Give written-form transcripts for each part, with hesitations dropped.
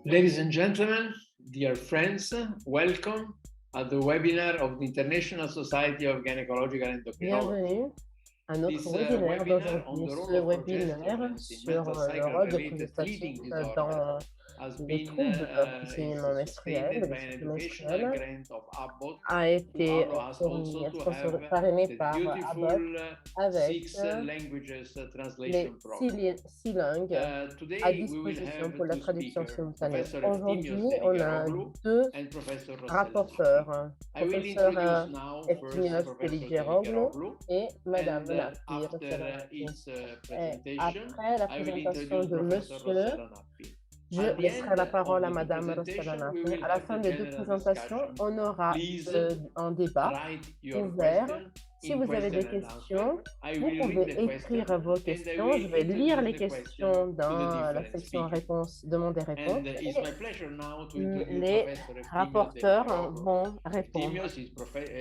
Ladies and gentlemen, dear friends, welcome at the webinar of the International Society of Gynecological Endocrinology. Bienvenue à notre This webinaire webinar on d'aujourd'hui. the role Ce of webinaire progesterone in sur mental le cycle rôle de related progestatine bleeding disorder dans has les been troubles du saignement menstruel, sustained de by les an cycles educational menstruels, grant of Abbott, a who été allow us also to have parrainé the par beautiful Abbott avec six languages les translation program. six langues à Today we will disposition have pour la two traduction speakers, simultanée. Professor Efthymios Aujourd'hui, on a Deligeroglu deux and Professor Rossella Nappi. rapporteurs, I will professeur introduce now first Efthymios Professor Deligeroglu Deligeroglu, et Madame and Nappi, Rossella after Nappi. his Et presentation, après la I will présentation introduce de Professor Monsieur, Rossella Nappi. je At the laisserai end la of parole à the two Madame Rossella presentations, we Nappi. will À la have fin the des deux general présentations, discussion. on aura Please un débat write your ouvert. question Si in vous avez des question and answer. questions, I vous will read pouvez the écrire question vos and I questions. Je will vais lire introduce les the question questions to the dans la different section speakers. réponses, demandes et réponses. And it's my pleasure now to Et introduce les Professor Efthymios rapporteurs Deligeroglu. vont répondre. Efthymios is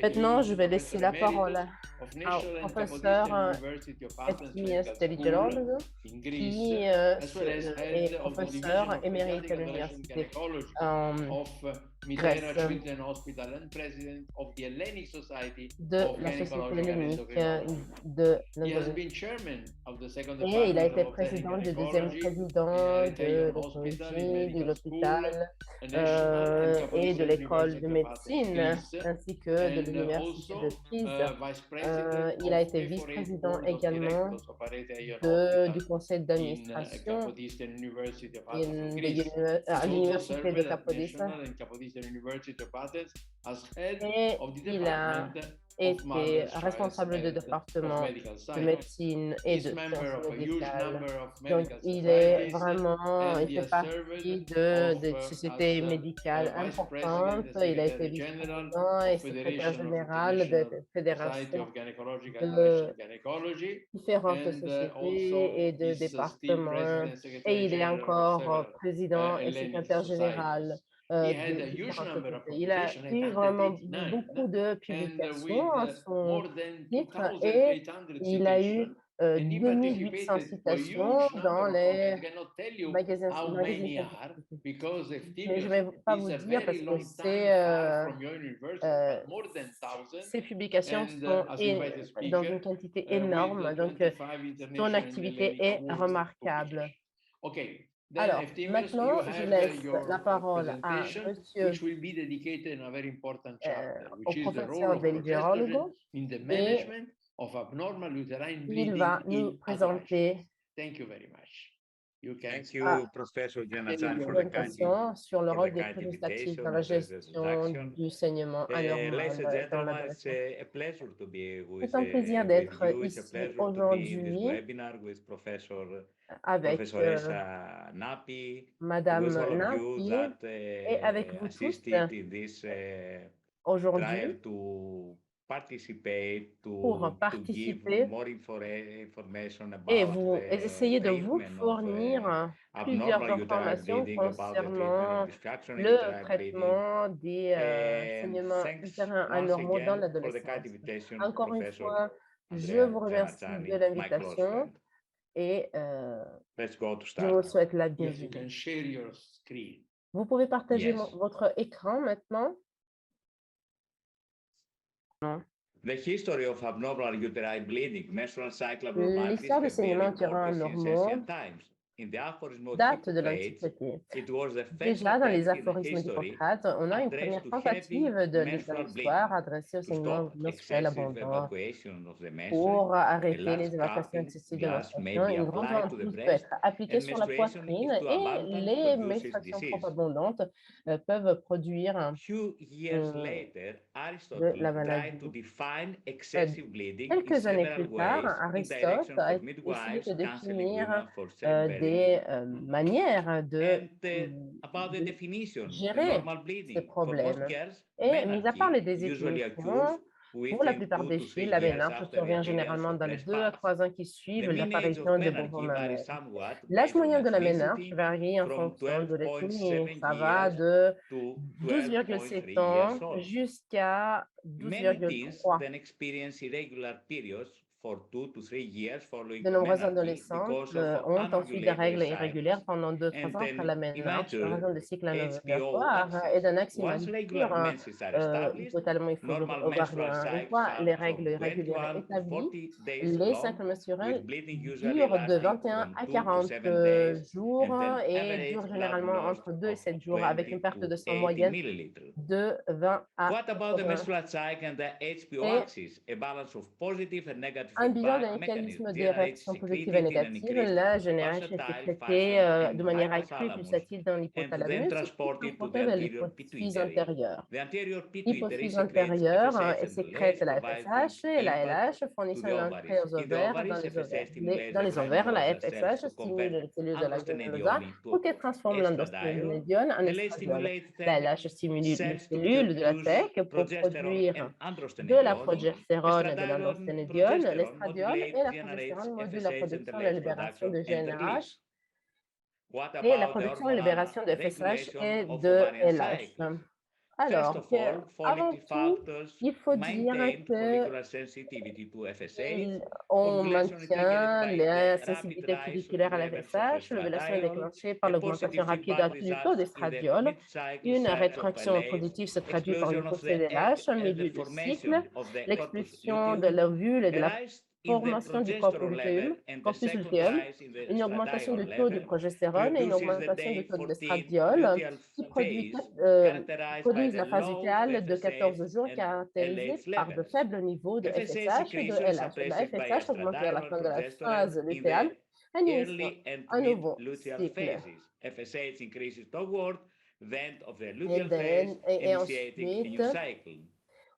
Maintenant, je vais laisser Professor la parole Emeritus of au National and professeur Kapodistrian University of Athens Efthymios Medical School Deligeroglu, in qui Greece, as well as head est of the Division professeur of émérite Pediatric à Adolescent l'université Gynecology en of Mitera Grèce Children's Hospital and President of the Hellenic Society de of la Société Gynecological hellénique Endocrinology. de He has l'endométriose. been chairman of the second Et il a department été of obstetric président du deuxième gynecology in président Erythaion de Hospital in l'écologie, de Medical School, l'hôpital a national and et de Kapodistrian l'école de University of Athens, médecine, Greece, ainsi que de and l'université de also Pise. vice president Il a of été F48 vice-président board of également directors of Erythaion Hospital du conseil in d'administration Kapodistrian University of Athens of Greece. à He's also l'université served de at Capodis. National and Kapodistrian University of Athens as head Et of the il a department of été Mother's responsable de Child Health of département Medical de Science. médecine et He's de member sciences of a huge médicales. number of Donc, medical il est societies, vraiment, and il he fait has partie served des sociétés as médicales vice importantes. president and Il a été secretary general vice-président et of secrétaire Federation of général de International Society fédérations of Gynecological de Adolescent Gynecology, différentes and also sociétés et de is still départements. president and Et secretary il est general of encore several président et Hellenic secrétaire général societies. He had de a huge différentes number of sociétés. Il a publications, eu vraiment 889, beaucoup de and publications with à son more than titre et 2,800 il a eu citations, and he 2800 participated to a citations huge dans number of les I cannot tell you how magazines many are, scientifiques. because Mais je Efthymios ne vais pas vous is a dire parce very que long time far from your university, but more than 1,000. ces publications And sont as invited dans speaker, une quantité with énorme. Donc, 25 son international and activité Hellenic est awards and remarquable. publications. Okay, then Alors, Efthymios, you maintenant, je have laisse la your parole à presentation, Monsieur which will be dedicated in a very important chapter, au which is the role professeur of progesterone Deligerolgo in the et management of abnormal uterine il bleeding va nous in présenter adolescents. Thank you very much. You can Thank start. you, Professor Giannazzani, une for the kind présentation sur le for the rôle des kind progestatifs invitation dans la of this gestion introduction. du saignement Ladies and anormal dans gentlemen, it's l'adolescence. a pleasure to be C'est un plaisir with d'être you. It's a ici pleasure to be in this aujourd'hui webinar with avec Professoressa Nappi, Madame with all of you Nappi that et avec vous tous assisted in this aujourd'hui trial to participate, pour to give participer more information et about essayer de vous treatment of fournir plusieurs abnormal uterine informations bleeding, about the treatment concernant of dysfunction in le uterine bleeding. traitement des And saignements thanks utérins once anormaux dans again for the kind l'adolescence. invitation, Encore une Professor fois, je Andrea vous remercie de Giannazzani, my close l'invitation friend. et Let's go to je start. vous souhaite la Yes, you bienvenue. can share your screen. Vous pouvez partager Yes. votre écran maintenant. The history of abnormal uterine bleeding, menstrual cycle abnormalities L'histoire des have been saignements utérins reported since ancients ancient times. In the aphorism of date de Hippocrates, l'Antiquité. it was the first Déjà, dans les attempt in aphorismes history d'Hippocrate, on a une addressed première to tentative heavy de menstrual l'histoire bleeding adressée au to saignement stop menstruel excessive abondant evacuation of the menstruum. pour A arrêter les large évacuations cupping excessives de glass may menstruation. be Une grande applied to the ventouse peut breast, être appliquée and sur la menstruation, poitrine if too et abundant, les produces menstruations trop disease. abondantes peuvent produire Few years later, de Aristotle la tried to maladie. define excessive bleeding in Quelques années several plus tard, ways in Aristote direction a for essayé midwives, de counseling définir women for childbearing. des manières de About the definition, the gérer normal ces bleeding for most problèmes. girls, Et mis à part les menarche usually occurs définitions, pour la within plupart 2 des to 3 filles, la years ménarche after the survient appearance généralement of dans les breast 2 à pumps. 3 ans qui The suivent mean age l'apparition of des bonbons menarche varies mammaires. somewhat L'âge based on moyen de la ménarche ethnicity, varie en from fonction de l'ethnie. 12.7 Ça va years de to 12,7 12.3 years ans old. jusqu'à Many teens 12,3. then experience irregular periods for 2 to 3 years following De nombreuses menarche adolescentes because of ont ensuite des unregulatory règles irrégulières cycles pendant 2-3 and ans après la an ménarche en immature raison des cycles HPO anovulatoires et axis. d'un axe Once regular immature menses are established, hypothalamo normal menstrual ovarien. Une cycles fois les are règles from irrégulières 21 to établies, 40 days les long, cycles menstruels with bleeding usually durent de lasting 21 from à 2 to 40 7 days jours and an et average durent blood généralement loss entre 2 et of 7 jours avec une 20 perte de to sang 80 moyenne milliliters. de 20 à What about the 80. menstrual cycle and the HPO Et axis? A balance of positive and negative un bilan feedback d'un mechanism mécanisme des generates réactions positives et secretin and négatives. increased La GnRH est pulsatile sécrétée function de in manière accrue et hypothalamus pulsative dans and then l'hypothalamus, puis transported to the transportée vers anterior l'hypophyse pituitary. antérieure. The anterior pituitary L'hypophyse secretes antérieure FSH and sécrète LH, la providing FSH et la input LH to fournissant the l'entrée ovaries. aux In the ovaires ovaries, FSH stimulates dans the les ovaires, la granulosa cells FSH to stimule convert les cellules de la granulosa androstenedione pour qu'elles to transforment estradiol. l'androstenedione en LH estradiol. stimulates La then LH stimule les cells to cellules de la produce TEC pour progesterone produire and de la androstenedione. progestérone et de Estradiol l'androstenedione. progesterone L'estradiol et modulates, la generates progestérone modulent la FSH and production et la LH libération production de and release. GnRH What et la about the production et hormonal libération de FSH regulation et of de ovarian LH. cycles? First Alors, of all, avant follicle tout, factors il faut dire maintained que follicular sensitivity to FSH. on Ovulation is triggered maintient by la the rapid sensibilité rise of folliculaire à la levels of FSH. L'ovulation est estradiol. déclenchée par A l'augmentation positive rapide feedback du taux results in the d'estradiol. mid-cycle Une set of rétroaction LH, positive se traduit par une exclusion of poussée the des egg lâches en and the milieu de cycle, formation of the corpus l'expulsion de luteum. l'ovule et de A la rise in the formation du corpus progesterone level and the corpus second luteum, rise in the une augmentation estradiol du taux de level progestérone et une produces the augmentation du day taux 14 d'estradiol luteal qui phase characterized by produisent the la phase low lutéale de FSH 14 jours and caractérisée LH par de levels. faibles niveaux de FSH FSH et de secretion LH. La suppressed by FSH augmente vers la estradiol fin de la progesterone phase in lutéale, the initiant early and un nouveau mid-luteal cycle. phases. FSH increases toward the end of the Et, luteal phase, et initiating a ensuite, new cycle.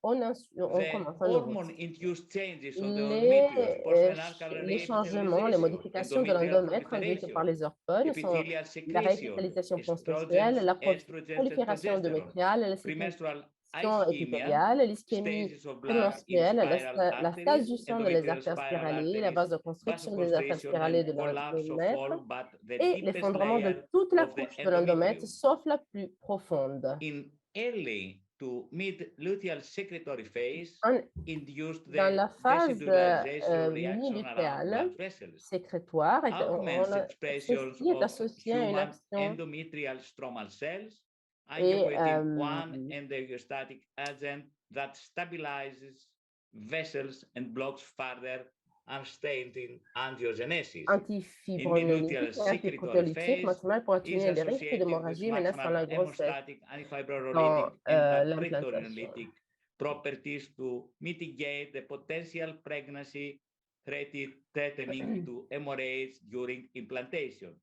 on The commence un nouveau cycle. hormone-induced changes on the Les, endometrium, porcelain les RNA changements, les epithelialization, modifications de endometrial l'endomètre induites par proliferation, les hormones sont epithelial la secretion, revitalisation estrogens, postmenstruelle, la estrogens and prolifération progesterone, endométriale, la premenstrual sécrétion ischemia, épithéliale, l'ischémie stasis of blood in prémenstruelle, spiral la arteries, stase du sang dans les endometrial artères spiral spiralées, la arteries, vasoconstriction des artères vasoconstriction spiralées and de collapse of l'endomètre all but the et deepest l'effondrement de layer toute la of the couche de l'endomètre, endometrium. sauf la plus profonde. In early to mid-luteal secretory phase, induced Dans the la phase decellularization reaction around mi-lutéale blood vessels. sécrétoire, Augments expressions ceci est of associé à une human action endometrial stromal cells, et angiopoietin 1 endostatic agent that stabilizes vessels and blocks further unstable angiogenesis. In mid-luteal antifibrinolytique et secretory antiprotéolytique phase maximale pour is atténuer les risques associated with d'hémorragie menaçant maximal la grossesse hemostatic, dans antifibrinolytic, and l'implantation. protectorenolytic properties to mitigate the potential pregnancy threatening to hemorrhage during implantation.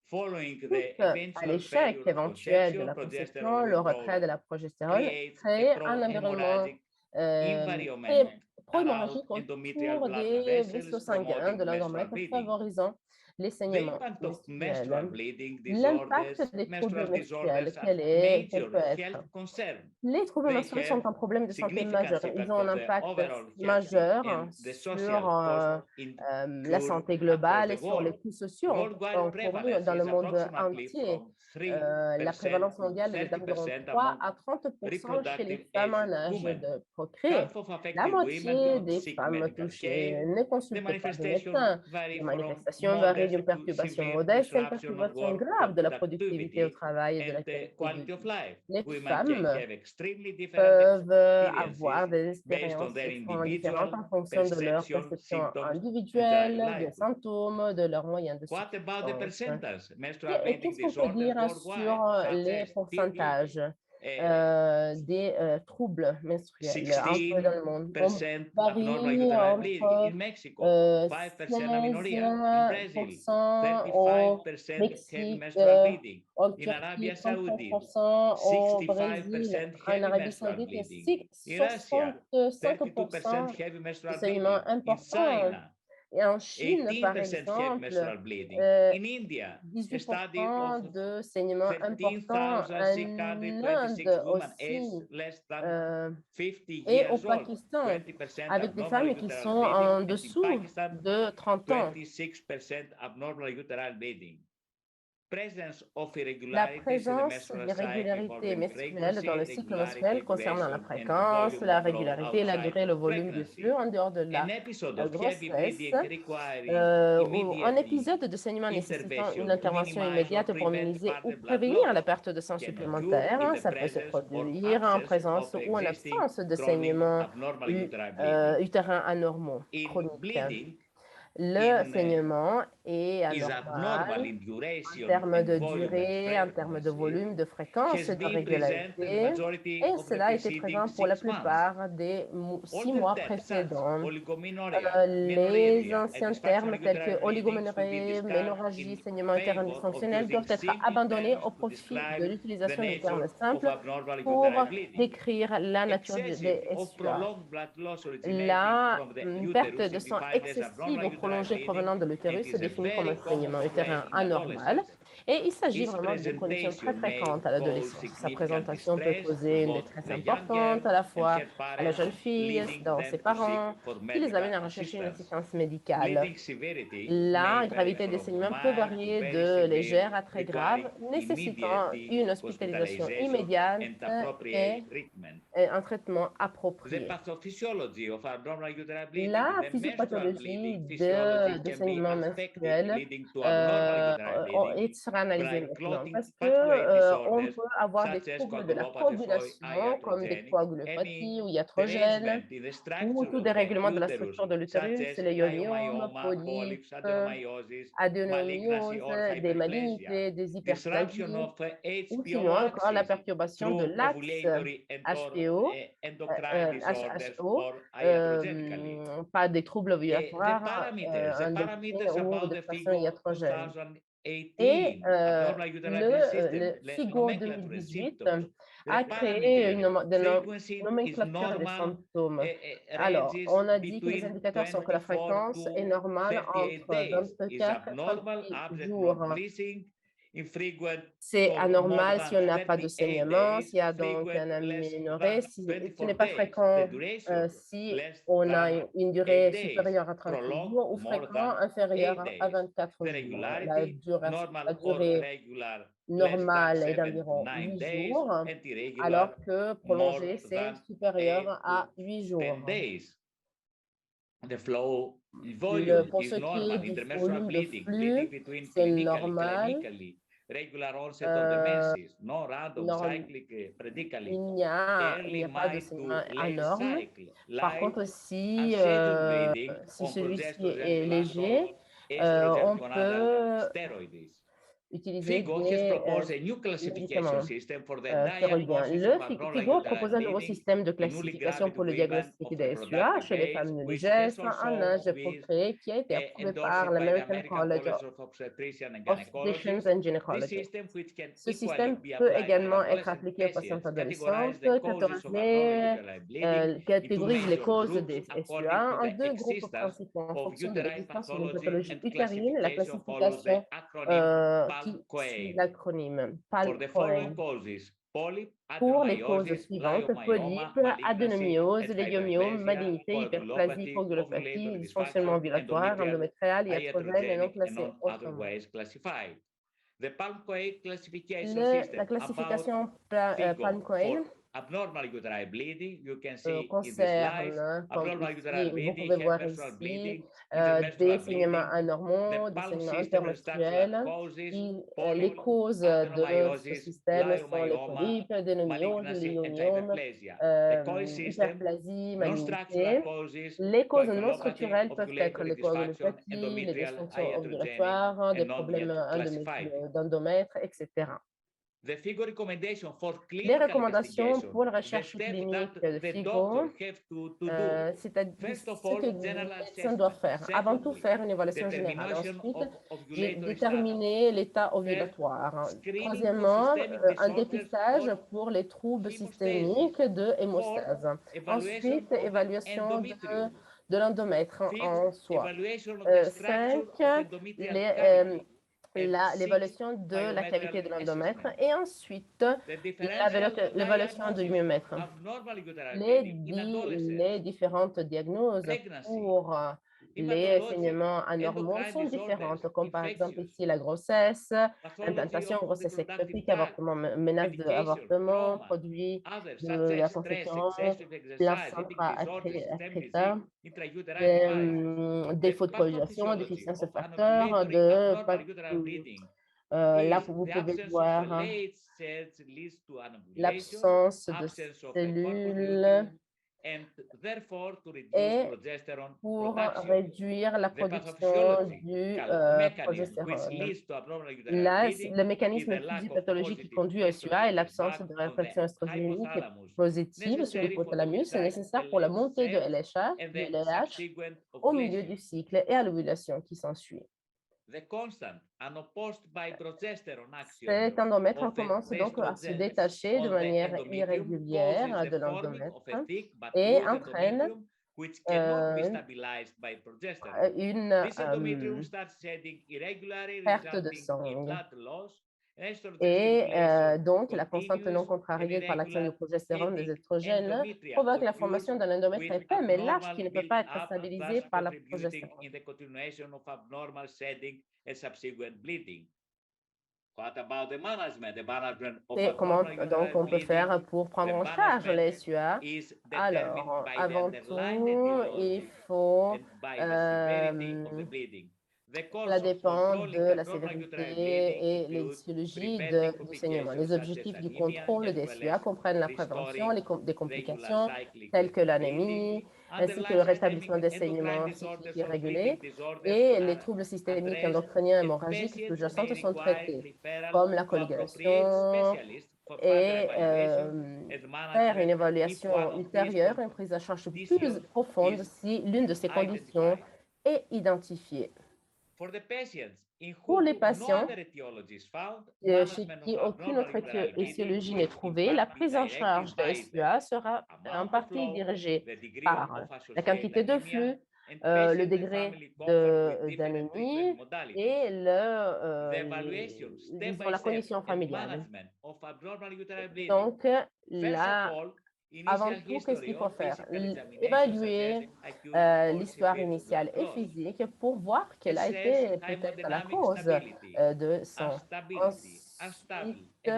Following the À eventual l'échec failure of éventuel de conception, la progesterone conception, le retrait withdrawal de la progestérone creates crée a un environnement pro-hemorrhagic environment around pro-hémorragique endometrial autour blood des vaisseaux vessels, sanguins de promoting menstrual l'endomètre, bleeding. favorisant les The saignements impact of menstruels. menstrual bleeding L'impact disorders, des troubles menstrual menstruels, disorders are quel major peut être? health concern. Les troubles They menstruels sont have un problème de santé significant majeur. Ils impact ont of un the impact overall health majeur and the sur social cost la incurred santé across globale the et sur les world. coûts sociaux Worldwide encourus prevalence dans le is monde approximately entier. from La 3% prévalence to mondiale est d'environ 30% 3 among à 30% chez les reproductive femmes age en âge women. de procréer. Half of La affected women do moitié not des seek femmes medical touchées care. ne The consultent pas de manifestations médecin. vary Les from manifestations varient d'une modest to perturbation severe modeste à une disruption of perturbation work grave de la productivité au productivity travail et de la and the qualité de quality of vie. life. Les Women can femmes have extremely different peuvent avoir experiences des based on expériences their extrêmement différentes individual en fonction de leur perception, perception symptoms, and daily individuelle, des livelihood. symptômes, de leurs moyens de What about the subsistance. percentage? Menstrual Et bleeding qu'est-ce qu'on peut disorders dire worldwide, sur such les as pourcentages TB, des troubles menstruels un peu dans le monde? On 16% abnormal varie uterine bleeding entre in Mexico, 5% amenorrhea in Brazil, 16% au 35% heavy Mexique, menstrual bleeding. en In Arabia Turquie, Saudite, 35% au Brésil, 65% en heavy Arabie menstrual Saoudite, bleeding. In Russia, 32% 65% heavy de menstrual saignements bleeding. In importants. China, Et en Chine, par 18% heavy exemple, menstrual bleeding. In India, a study 18% of de saignements importants. En 13,626 Inde women aussi, aged less than euh, 50 et au years old, Pakistan, 20% avec des abnormal femmes qui uterine sont bleeding, en and in dessous Pakistan, de 30 ans. 26% abnormal uterine bleeding. La présence d'irrégularités menstruelles dans le cycle menstruel concernant la fréquence, la régularité, la durée, le volume du flux en dehors de la grossesse. Un épisode de saignement nécessitant une intervention immédiate pour minimiser ou prévenir la perte de sang supplémentaire. Ça peut se produire en présence ou en absence de saignements utérins anormaux chroniques. Le saignement est anormal en termes de durée, en termes de volume, de fréquence, de régularité, et cela a été présent pour la plupart des 6 mois précédents. Les anciens termes tels que oligoménorrhée, ménorrhagie, saignement utérin dysfonctionnel doivent être abandonnés au profit de l'utilisation de termes simples pour décrire la nature des SUA. La perte de sang excessive ou prolongée provenant de l'utérus se définit comme un saignement utérin anormal. Et il s'agit vraiment d'une condition très fréquente à l'adolescence. Sa présentation peut causer une détresse importante à la fois à la jeune fille, dans ses parents, qui les amène à rechercher une assistance médicale. La gravité des saignements peut varier de légère à très grave, nécessitant une hospitalisation immédiate et un traitement approprié. La physiopathologie de saignement menstruel sera analysée maintenant parce qu'on peut avoir des troubles de la coagulation comme des coagulopathies ou iatrogènes ou tout dérèglement de la structure de l'utérus, les ioniome, polypes, adénomyose, des malignité, des hyperplasies ou sinon encore la perturbation de l'axe HPO, pas des troubles ovulatoires endocriniens ou de façon iatrogène. Et le FIGO 2018 a créé une nomenclature des symptômes. Alors, on a dit que les indicateurs sont que la fréquence est normale entre 24 et 36 jours. C'est anormal si on n'a pas de saignement, s'il y a donc un aménorrhée, si ce n'est pas fréquent, si on a une durée supérieure à 36 jours ou fréquent inférieur à 24 jours. La durée normale est d'environ 8 jours, alors que prolongée, c'est supérieur à 8 jours. Pour ce qui est du volume de flux, c'est normal. Il n'y a pas de saignement énorme. Par contre, si celui-ci est léger, on peut utiliser des médicaments thyroïdiens. Le FIGO propose un nouveau système de classification pour le diagnostic des SUA chez les femmes négligentes en âge procréé qui a été approuvé par l'American College of Obstetricians and Gynecology. Ce système peut également être appliqué aux patientes adolescentes, catégorise les causes des SUA en 2 groupes principaux en fonction de l'existence d'une pathologie utérine et la classification qui suit l'acronyme PALCOIN. Pour les causes suivantes, polypes, adénomyose, légumiome, malignité, hyperplasie, coagulopathie, dysfonctionnement ovulatoire, endométrial, iatrogène et non classé autrement. La classification PALCOIN concerne, comme ici, vous pouvez voir ici, des saignements anormaux, des saignements intermenstruels. Les causes de ce système sont les polypes, adénomyose, légumiome, hyperplasie, malignité. Les causes non structurelles peuvent être les coagulopathies, les dysfonctions ovulatoires, des problèmes d'endomètre, etc. Les recommandations pour la recherche clinique de FIGO, c'est-à-dire ce que le médecin doit faire. Avant tout, faire une évaluation générale. Ensuite, déterminer l'état ovulatoire. Troisièmement, un dépistage pour les troubles systémiques de hémostase. Ensuite, évaluation de l'endomètre en soi. 5, l'évaluation de la cavité de l'endomètre et ensuite l'évaluation du myomètre. Les différentes diagnoses pour les saignements anormaux sont différentes, comme par exemple ici la grossesse, implantation, grossesse ectopique, avortement, menace d'avortement, produit de la conception, placenta accreta, défaut de coagulation, déficience de facteurs, là, vous pouvez voir l'absence de cellules et pour réduire la production du progestérone. Là, le mécanisme physiopathologique qui conduit au SUA est l'absence de réflexion estrogénique positive sur l'hypothalamus, c'est nécessaire pour la montée de LHA, du LH, au milieu du cycle et à l'ovulation qui s'ensuit. Cet endomètre commence donc à se détacher de manière irrégulière de l'endomètre et entraîne une perte de sang. Et donc, la constante non contrariée par l'action du progestérone des estrogènes provoque la formation d'un endomètre épais, mais lâche qui ne peut pas être stabilisé par la progestérone. Et comment donc on peut faire pour prendre en charge les SUA? Alors, avant tout, il faut cela dépend de la sévérité et l'étiologie du saignement. Les objectifs du contrôle des SUA comprennent la prévention des complications telles que l'anémie, ainsi que le rétablissement des saignements cycliques irréguliers, et les troubles systémiques endocriniens hémorragiques sous-jacents sont traités, comme la coagulation, et faire une évaluation ultérieure, une prise en charge plus profonde si l'une de ces conditions est identifiée. Pour les patients chez qui aucune autre étiologie n'est trouvée, la prise en charge de SUA sera en partie dirigée par la quantité de flux, le degré d'anémie et disons, la condition familiale. Donc, là, avant tout, qu'est-ce qu'il faut faire? Évaluer l'histoire initiale et physique pour voir quelle a été peut-être la cause de son. Ensuite,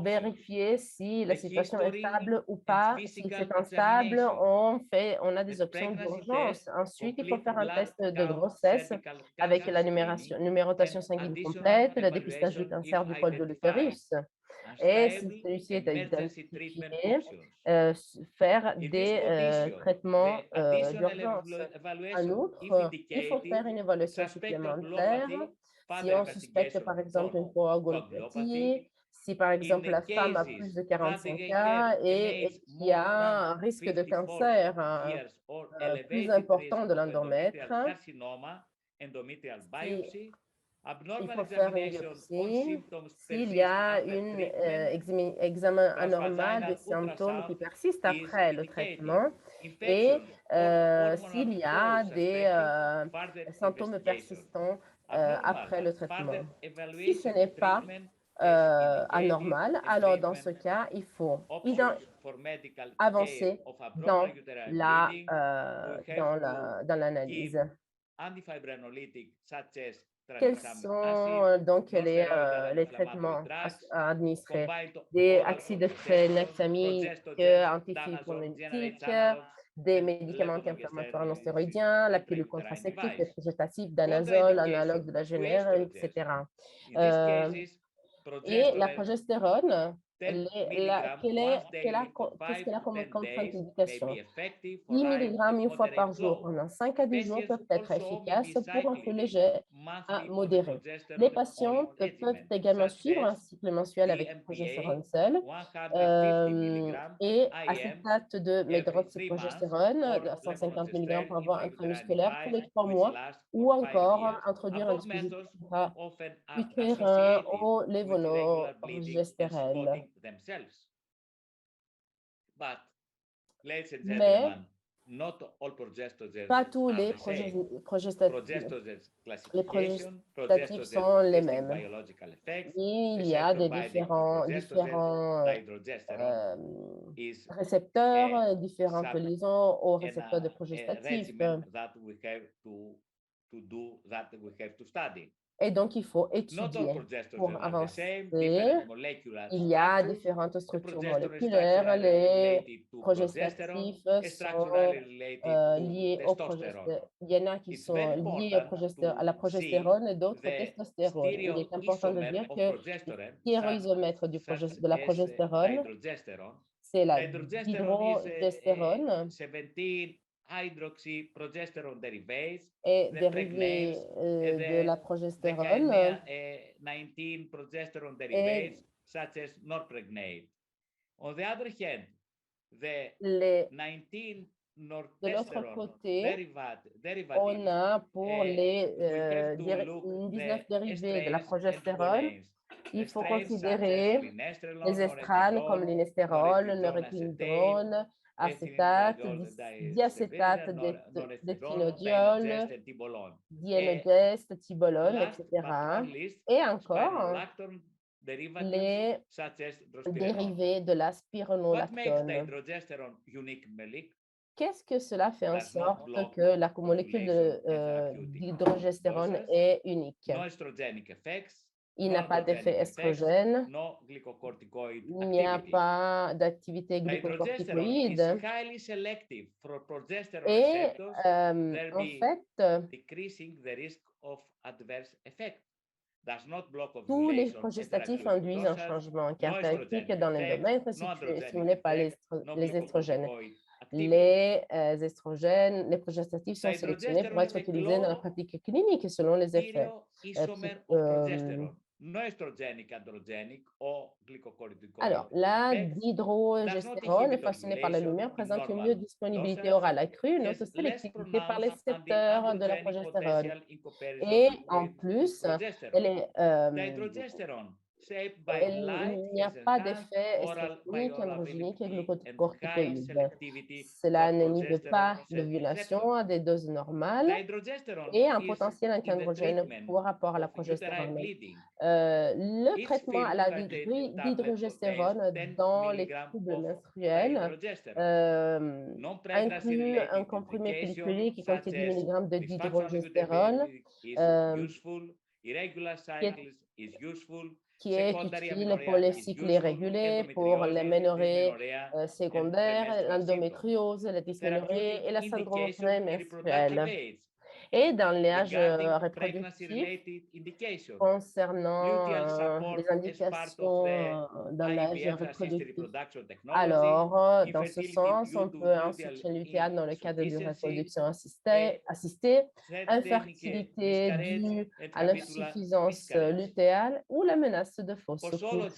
vérifier si la situation est stable ou pas. Si c'est instable, on a des options d'urgence. Ensuite, il faut faire un test de grossesse avec la numérotation sanguine complète, le dépistage du cancer du col de l'utérus. Et si celui-ci est identifié, faire des traitements d'urgence. En outre, il faut faire une évaluation supplémentaire si on suspecte par exemple une coagulopathie, si par exemple la femme a plus de 45 ans et qu'il y a un risque de cancer plus important de l'endomètre. Il faut faire une biopsie. S'il y a un examen anormal de symptômes qui persistent après le traitement et s'il y a des symptômes persistants après le traitement. Si ce n'est pas anormal, alors dans ce cas, il faut avancer dans l'analyse. Quels sont donc les traitements à administrer? Des oxydophrénexamiques, antifibrinolytiques, des médicaments anti-inflammatoires non stéroïdiens, la pilule contraceptive, les progestatifs, danazol, analogue de la générique, etc. Et la progestérone, qu'est-ce qu'elle a comme contre-indication? 10 mg une fois par jour pendant 5 à 10 jours peuvent être efficaces pour un flux léger à modéré. Les patients peuvent également suivre un cycle mensuel avec progestérone seul et acétate de médroxyprogestérone de 150 mg par voie intramusculaire tous les 3 mois ou encore introduire un dispositif utérin ou lévonorgestrel. Mais Pas tous les progestatifs sont les mêmes. Il y a des différents récepteurs, différentes liaisons aux récepteurs de progestatifs. Et donc, il faut étudier pour avancer. Il y a différentes structures moléculaires. Les progestatifs sont liés au progestérone. Il y en a qui sont liés à la progestérone et d'autres au testostérone. Il est important de dire que l'héroïsomètre de la progestérone, c'est la dihydrogestérone est dérivé de la progestérone et de l'autre côté, on a pour les 19 dérivés de la progestérone, il faut considérer les estranes comme l'inestérol, le norépinéphrine, acétate, diacétate d'éthylodiol, dienogeste, tibolone, etc. Et encore les dérivés de la spironolactone. Qu'est-ce que cela fait en sorte que la molécule d'hydrogestérone est unique? Il n'a pas d'effet estrogène, il n'y a pas d'activité glucocorticoïde. Et en fait, tous les progestatifs induisent un changement caractéristique dans l'endomètre stimulé par les estrogènes. Les estrogènes, les progestatifs sont sélectionnés pour être utilisés dans la pratique clinique selon les effets. Alors, la dihydrogestérone, façonnée par la lumière, présente une mieux disponibilité orale accrue, une autre sélectivité par les récepteurs de la progestérone. Et en plus, il n'y a pas d'effet estrogénique, androgénique et glucocorticoïde. Cela n'inhibe pas l'ovulation à des doses normales et un potentiel antiandrogène par rapport à la progestérone. Le traitement à la dihydrogestérone dans les troubles menstruels inclut un comprimé pelliculaire qui contient 10 mg de dihydrogestérone qui est utile pour les cycles irréguliers, pour l'aménorrhée secondaire, l'endométriose, la dysménorrhée et la syndrome prémenstruel. Et dans l'âge reproductif, concernant les indications dans l'âge reproductif, alors, dans ce sens, on peut un soutien lutéal dans le cadre d'une reproduction assistée, infertilité due à l'insuffisance lutéale ou la menace de fausse couche.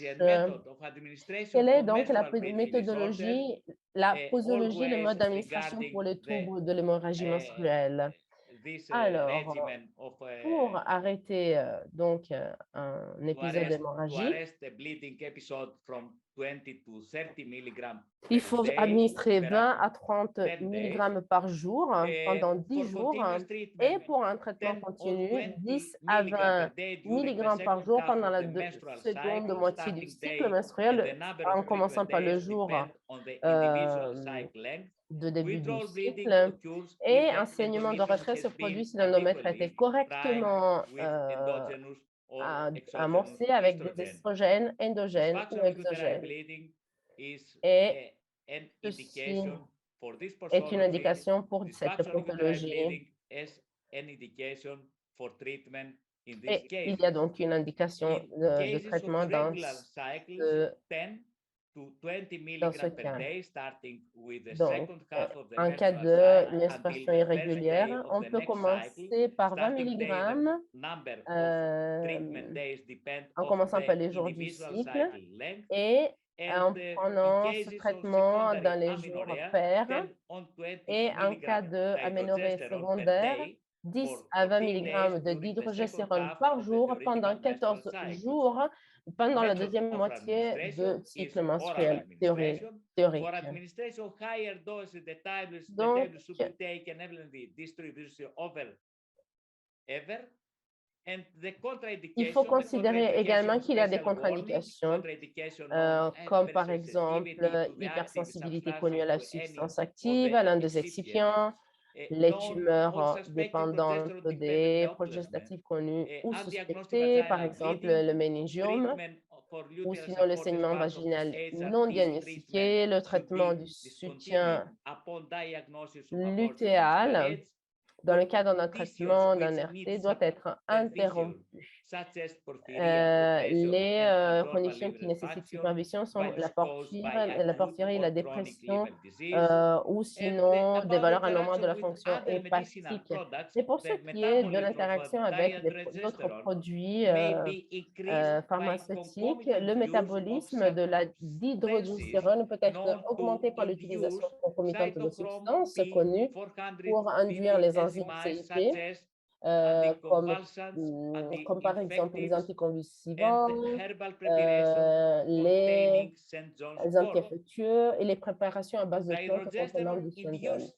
Quelle est donc la méthodologie, la posologie, le mode d'administration pour les troubles de l'hémorragie menstruelle? Alors, pour arrêter donc un épisode d'hémorragie, il faut administrer 20 à 30 mg par jour pendant 10 jours et pour un traitement continu, 10 à 20 mg par jour pendant la seconde moitié du cycle menstruel, en commençant par le jour de début du cycle. Et un saignement de retrait se produit si l'endomètre a été correctement amorcé avec des estrogènes endogènes ou exogènes. Et ceci est une indication pour cette pathologie. Et il y a donc une indication de traitement dans ce cas. Donc, en cas de menstruation irrégulière, on peut commencer par 20 mg en commençant par les jours du cycle et en prenant ce traitement dans les jours pairs. Et en cas d'aménorrhée secondaire, 10 à 20 mg de dihydrogestérone par jour pendant 14 jours pendant la deuxième moitié de cycle menstruel théorique. Donc, il faut considérer également qu'il y a des contre-indications, comme par exemple l'hypersensibilité connue à la substance active, à l'un des excipients, les tumeurs dépendantes des progestatifs connus ou suspectés, par exemple le méningiome, ou sinon le saignement vaginal non diagnostiqué, le traitement du soutien lutéal dans le cadre d'un traitement d'un RT doit être interrompu. Les conditions qui nécessitent supervision sont la porphyrie, la dépression ou sinon des valeurs anormales de la fonction hépatique. Et pour ce qui est de l'interaction avec d'autres produits pharmaceutiques, le métabolisme de la dihydrogestérone peut être augmenté par l'utilisation concomitante de substances connues pour induire les enzymes CIP, comme par exemple les anticonvulsivants, les anti-infectieux et les préparations à base de plantes contenant du sandone.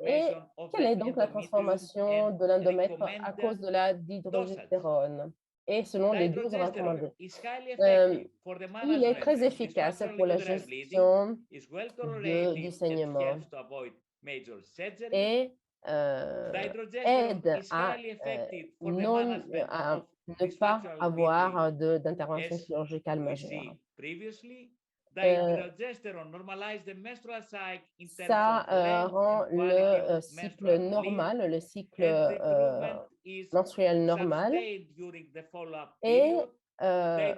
Et quelle est donc la transformation de l'endomètre à cause de la dihydrogestérone et selon les doses recommandées? Il est très efficace pour la gestion du saignement et aide à ne pas avoir d'intervention chirurgicale majeure. Ça rend le cycle normal, le cycle menstruel normal, et cela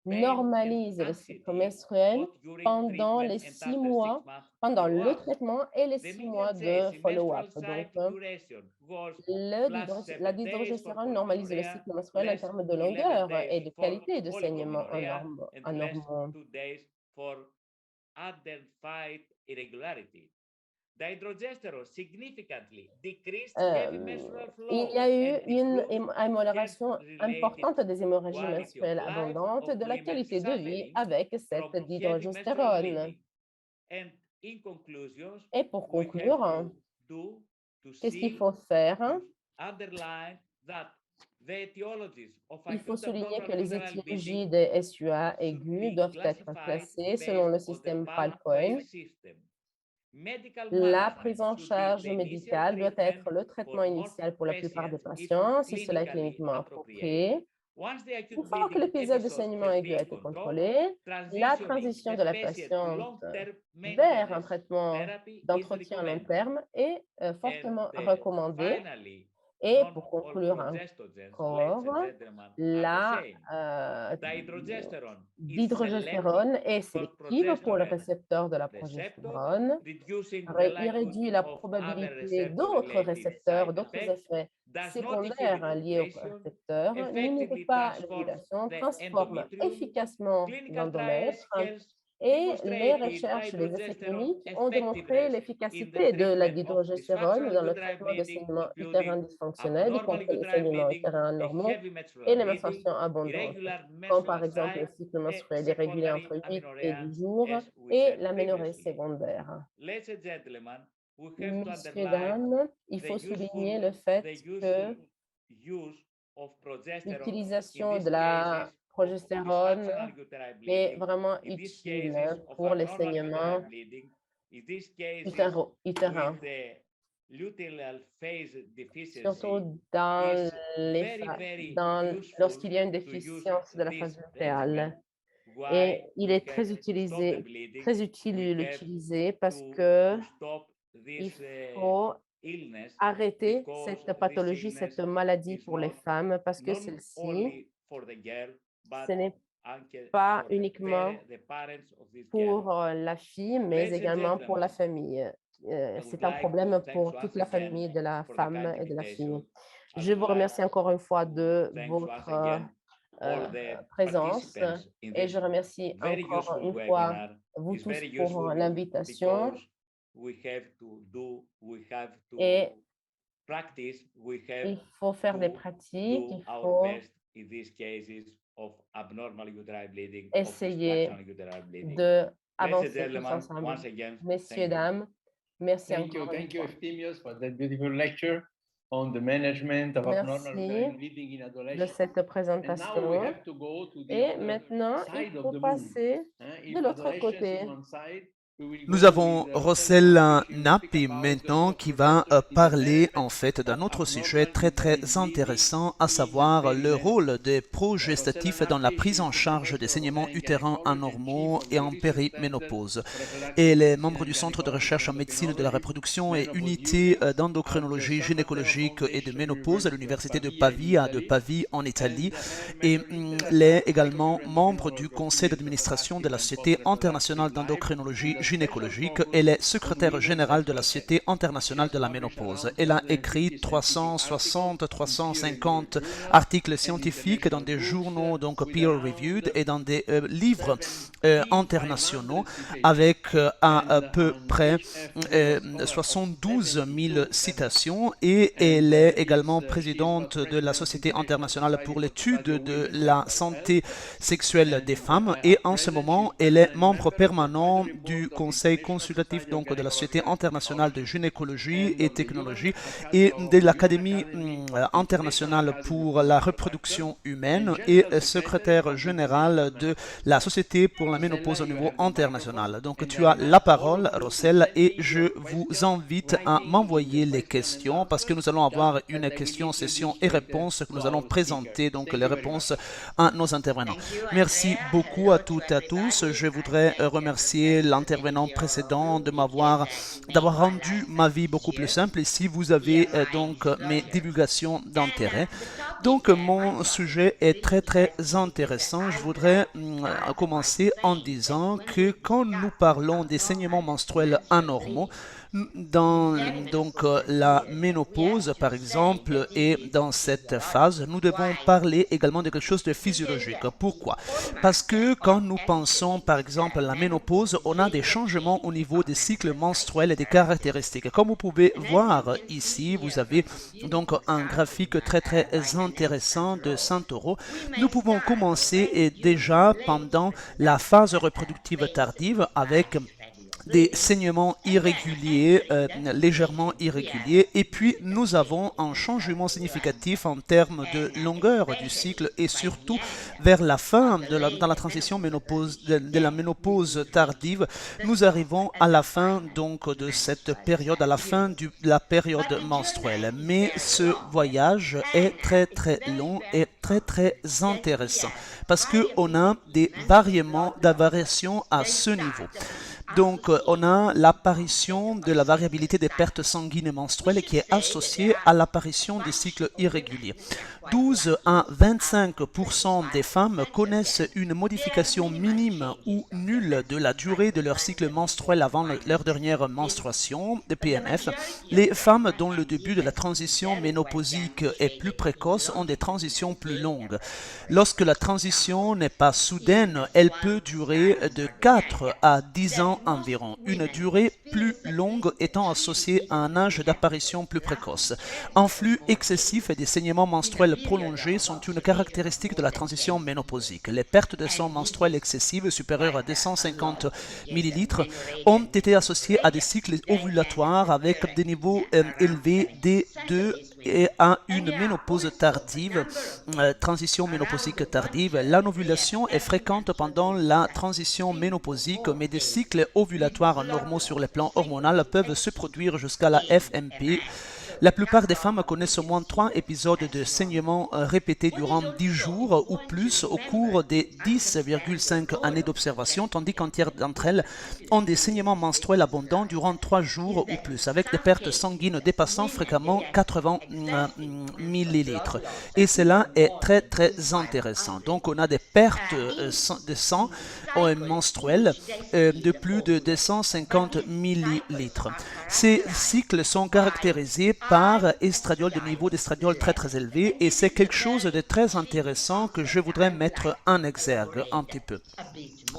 normalise le cycle menstruel pendant les 6 mois, pendant le traitement et les 6 mois de follow-up. Donc, la dihydrogestérone normalise le cycle menstruel en termes de longueur et de qualité de saignement anormaux. Il y a eu une amélioration importante des hémorragies menstruelles abondantes de la qualité de vie avec cette dihydrogestérone. Et pour conclure, qu'est-ce qu'il faut faire? Il faut souligner que les étiologies des SUA aigus doivent être classées selon le système Falcone. La prise en charge médicale doit être le traitement initial pour la plupart des patients, si cela est cliniquement approprié. Une fois que l'épisode de saignement aigu a été contrôlé, la transition de la patiente vers un traitement d'entretien à long terme est fortement recommandée. Et pour conclure encore, la dihydrogestérone est sélective pour le récepteur de la progestérone. Il réduit la probabilité d'autres récepteurs, d'autres effets secondaires liés au récepteur, n'inhibe pas l'ovulation, transforme efficacement l'endomètre. Et les recherches, les essais cliniques ont démontré l'efficacité de la dihydrogestérone dans le traitement de saignements utérin dysfonctionnels, y compris les saignements utérins normaux et les menstruations abondantes, comme par exemple le cycle menstruel irrégulier entre 8 et 10 jours et l'aménorrhée secondaire. Messieurs, dames, il faut souligner le fait que l'utilisation de la progestérone est vraiment utile pour les saignements utérins, surtout lorsqu'il y a une déficience de la phase lutéale. Et il est très utile de l'utiliser parce que il faut arrêter cette pathologie, cette maladie pour les femmes, parce que celle-ci, ce n'est pas uniquement pour la fille, mais également pour la famille. C'est un problème pour toute la famille de la femme et de la fille. Je vous remercie encore une fois de votre présence et je remercie encore une fois vous tous pour l'invitation. Et il faut faire des pratiques, il faut essayer d'avancer tous ensemble. Messieurs, dames, merci encore une fois. Efthymios, for that beautiful lecture on the management of abnormal uterine bleeding in De adolescents. cette présentation. Et maintenant, il faut passer de l'autre côté. Nous avons Rossel Nappi maintenant qui va parler en fait d'un autre sujet très intéressant, à savoir le rôle des progestatifs dans la prise en charge des saignements utérins anormaux et en périménopause. Et les membres du Centre de recherche en médecine de la reproduction et unité d'endocrinologie gynécologique et de ménopause à l'université de Pavie en Italie, et les également membre du conseil d'administration de la Société internationale d'endocrinologie gynécologique et est secrétaire général de la Société internationale de la ménopause. Elle a écrit 350 articles scientifiques dans des journaux donc peer-reviewed et dans des livres internationaux avec à peu près 72 000 citations, et elle est également présidente de la Société internationale pour l'étude de la santé sexuelle des femmes, et en ce moment elle est membre permanent du conseil consultatif donc de la Société internationale de gynécologie et technologie et de l'Académie internationale pour la reproduction humaine, et secrétaire général de la Société pour la ménopause au niveau international. Donc tu as la parole, Rossel, et je vous invite à m'envoyer les questions parce que nous allons avoir une question session et réponse que nous allons présenter donc les réponses à nos intervenants. Merci beaucoup à toutes et à tous. Je voudrais remercier l'intervenant précédent d'avoir rendu ma vie beaucoup plus simple ici. Vous avez donc mes divulgations d'intérêt. Donc mon sujet est très intéressant. Je voudrais commencer en disant que quand nous parlons des saignements menstruels anormaux, dans la ménopause par exemple, et dans cette phase, nous devons parler également de quelque chose de physiologique. Pourquoi? Parce que quand nous pensons par exemple à la ménopause, on a des changements au niveau des cycles menstruels et des caractéristiques. Comme vous pouvez voir ici, vous avez donc un graphique très intéressant de Santoro. Nous pouvons commencer et déjà pendant la phase reproductive tardive avec des saignements irréguliers, légèrement irréguliers, et puis nous avons un changement significatif en termes de longueur du cycle, et surtout vers la fin dans la transition de la ménopause tardive, nous arrivons à la fin donc de cette période, à la fin de la période menstruelle. Mais ce voyage est très long et très intéressant parce que on a des variations à ce niveau. Donc, on a l'apparition de la variabilité des pertes sanguines menstruelles qui est associée à l'apparition des cycles irréguliers. 12 à 25% des femmes connaissent une modification minime ou nulle de la durée de leur cycle menstruel avant leur dernière menstruation de PMF. Les femmes dont le début de la transition ménopausique est plus précoce ont des transitions plus longues. Lorsque la transition n'est pas soudaine, elle peut durer de 4 à 10 ans environ, une durée plus longue étant associée à un âge d'apparition plus précoce. Un flux excessif et des saignements menstruels prolongés sont une caractéristique de la transition ménopausique. Les pertes de sang menstruel excessives supérieures à 250 ml ont été associées à des cycles ovulatoires avec des niveaux élevés D2 et à une ménopause tardive, transition ménopausique tardive. L'anovulation est fréquente pendant la transition ménopausique, mais des cycles ovulatoires normaux sur le plan hormonal peuvent se produire jusqu'à la FMP. La plupart des femmes connaissent au moins 3 épisodes de saignements répétés durant 10 jours ou plus au cours des 10,5 années d'observation, tandis qu'un tiers d'entre elles ont des saignements menstruels abondants durant 3 jours ou plus, avec des pertes sanguines dépassant fréquemment 80 millilitres. Et cela est très intéressant. Donc on a des pertes de sang menstruels de plus de 250 millilitres. Ces cycles sont caractérisés par estradiol, de niveau d'estradiol très très élevé, et c'est quelque chose de très intéressant que je voudrais mettre en exergue un petit peu.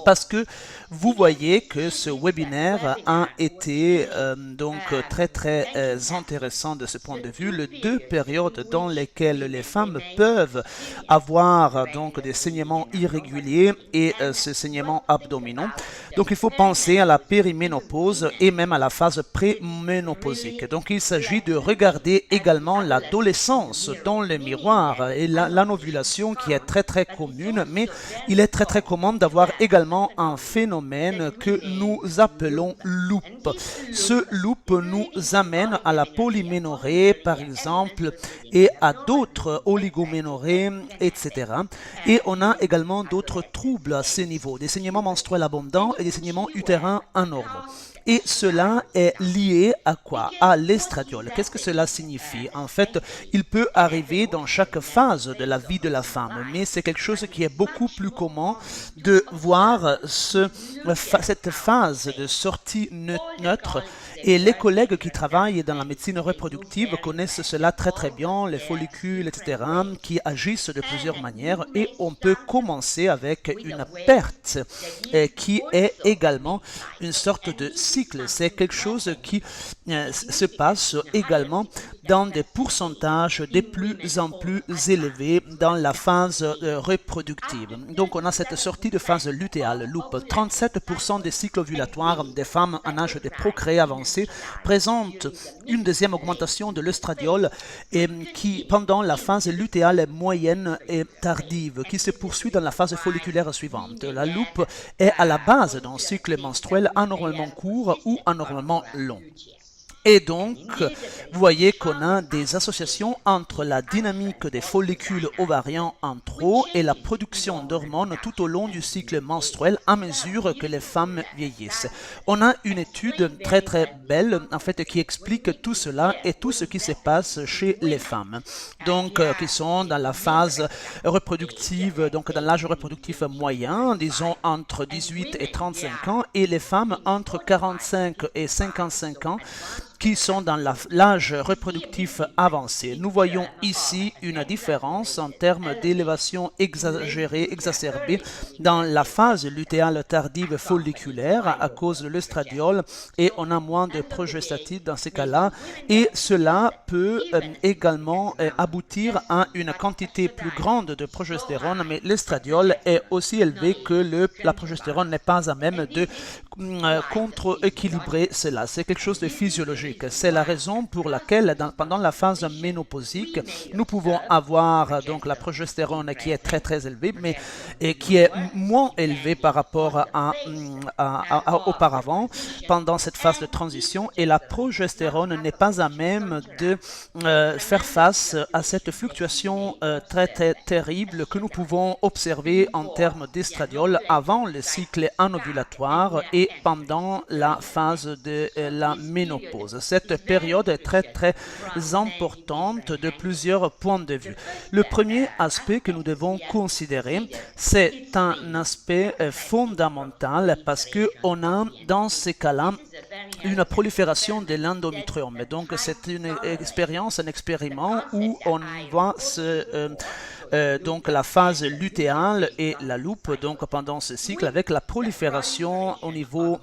Parce que vous voyez que ce webinaire a été donc très très intéressant de ce point de vue. Les deux périodes dans lesquelles les femmes peuvent avoir donc des saignements irréguliers et ce saignement abdominaux. Donc il faut penser à la périménopause et même à la phase préménopausique. Donc il s'agit de regarder également l'adolescence dans le miroir et l'anovulation qui est très très commune, mais il est très très commun d'avoir également un phénomène que nous appelons loop. Ce loop nous amène à la polyménorrhée par exemple et à d'autres oligoménorrhées, etc. Et on a également d'autres troubles à ce niveau, des saignements menstruels abondants et des saignements utérins anormaux. Et cela est lié à quoi? À l'estradiol. Qu'est-ce que cela signifie? En fait, il peut arriver dans chaque phase de la vie de la femme, mais c'est quelque chose qui est beaucoup plus commun de voir cette phase de sortie neutre. Et les collègues qui travaillent dans la médecine reproductive connaissent cela très très bien, les follicules, etc., qui agissent de plusieurs manières. Et on peut commencer avec une perte qui est également une sorte de cycle. C'est quelque chose qui se passe également dans des pourcentages de plus en plus élevés dans la phase reproductive. Donc on a cette sortie de phase lutéale, loop. 37% des cycles ovulatoires des femmes en âge de procréer avancé présentent une deuxième augmentation de l'estradiol qui, pendant la phase lutéale moyenne et tardive, qui se poursuit dans la phase folliculaire suivante. La loupe est à la base d'un cycle menstruel anormalement court ou anormalement long. Et donc, vous voyez qu'on a des associations entre la dynamique des follicules ovariens en trop et la production d'hormones tout au long du cycle menstruel à mesure que les femmes vieillissent. On a une étude très très belle en fait qui explique tout cela et tout ce qui se passe chez les femmes. Donc, qui sont dans la phase reproductive, donc dans l'âge reproductif moyen, disons entre 18 et 35 ans, et les femmes entre 45 et 55 ans, qui sont dans l'âge reproductif avancé. Nous voyons ici une différence en termes d'élévation exagérée, exacerbée dans la phase lutéale tardive folliculaire à cause de l'estradiol et on a moins de progestatifs dans ces cas-là et cela peut également aboutir à une quantité plus grande de progestérone, mais l'estradiol est aussi élevé que la progestérone n'est pas à même de contre-équilibrer cela. C'est quelque chose de physiologique. C'est la raison pour laquelle pendant la phase ménopausique, nous pouvons avoir donc la progestérone qui est très très élevée, mais qui est moins élevée par rapport à auparavant pendant cette phase de transition, et la progestérone n'est pas à même de faire face à cette fluctuation très très terrible que nous pouvons observer en termes d'estradiol avant le cycle anovulatoire et pendant la phase de la ménopause. Cette période est très très importante de plusieurs points de vue. Le premier aspect que nous devons considérer, c'est un aspect fondamental parce qu'on a dans ces cas-là une prolifération de l'endométrium. Donc c'est une expérience, un expériment où on voit donc la phase lutéale et la loupe donc pendant ce cycle avec la prolifération au niveau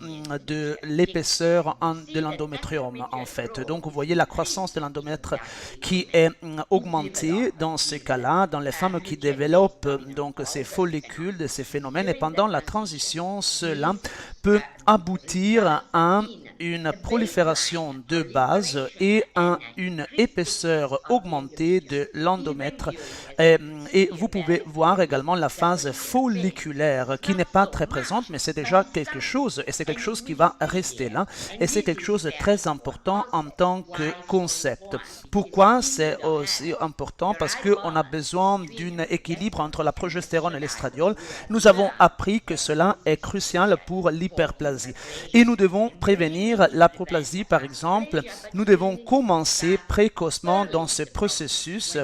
de l'épaisseur de l'endométrium en fait. Donc vous voyez la croissance de l'endomètre qui est augmentée dans ce cas-là, dans les femmes qui développent donc ces follicules de ces phénomènes, et pendant la transition cela peut aboutir à une prolifération de base et à une épaisseur augmentée de l'endomètre. Et vous pouvez voir également la phase folliculaire qui n'est pas très présente, mais c'est déjà quelque chose, et c'est quelque chose qui va rester là, et c'est quelque chose de très important en tant que concept. Pourquoi c'est aussi important? Parce qu'on a besoin d'un équilibre entre la progestérone et l'estradiol. Nous avons appris que cela est crucial pour l'hyperplasie. Et nous devons prévenir l'aproplasie, par exemple. Nous devons commencer précocement dans ce processus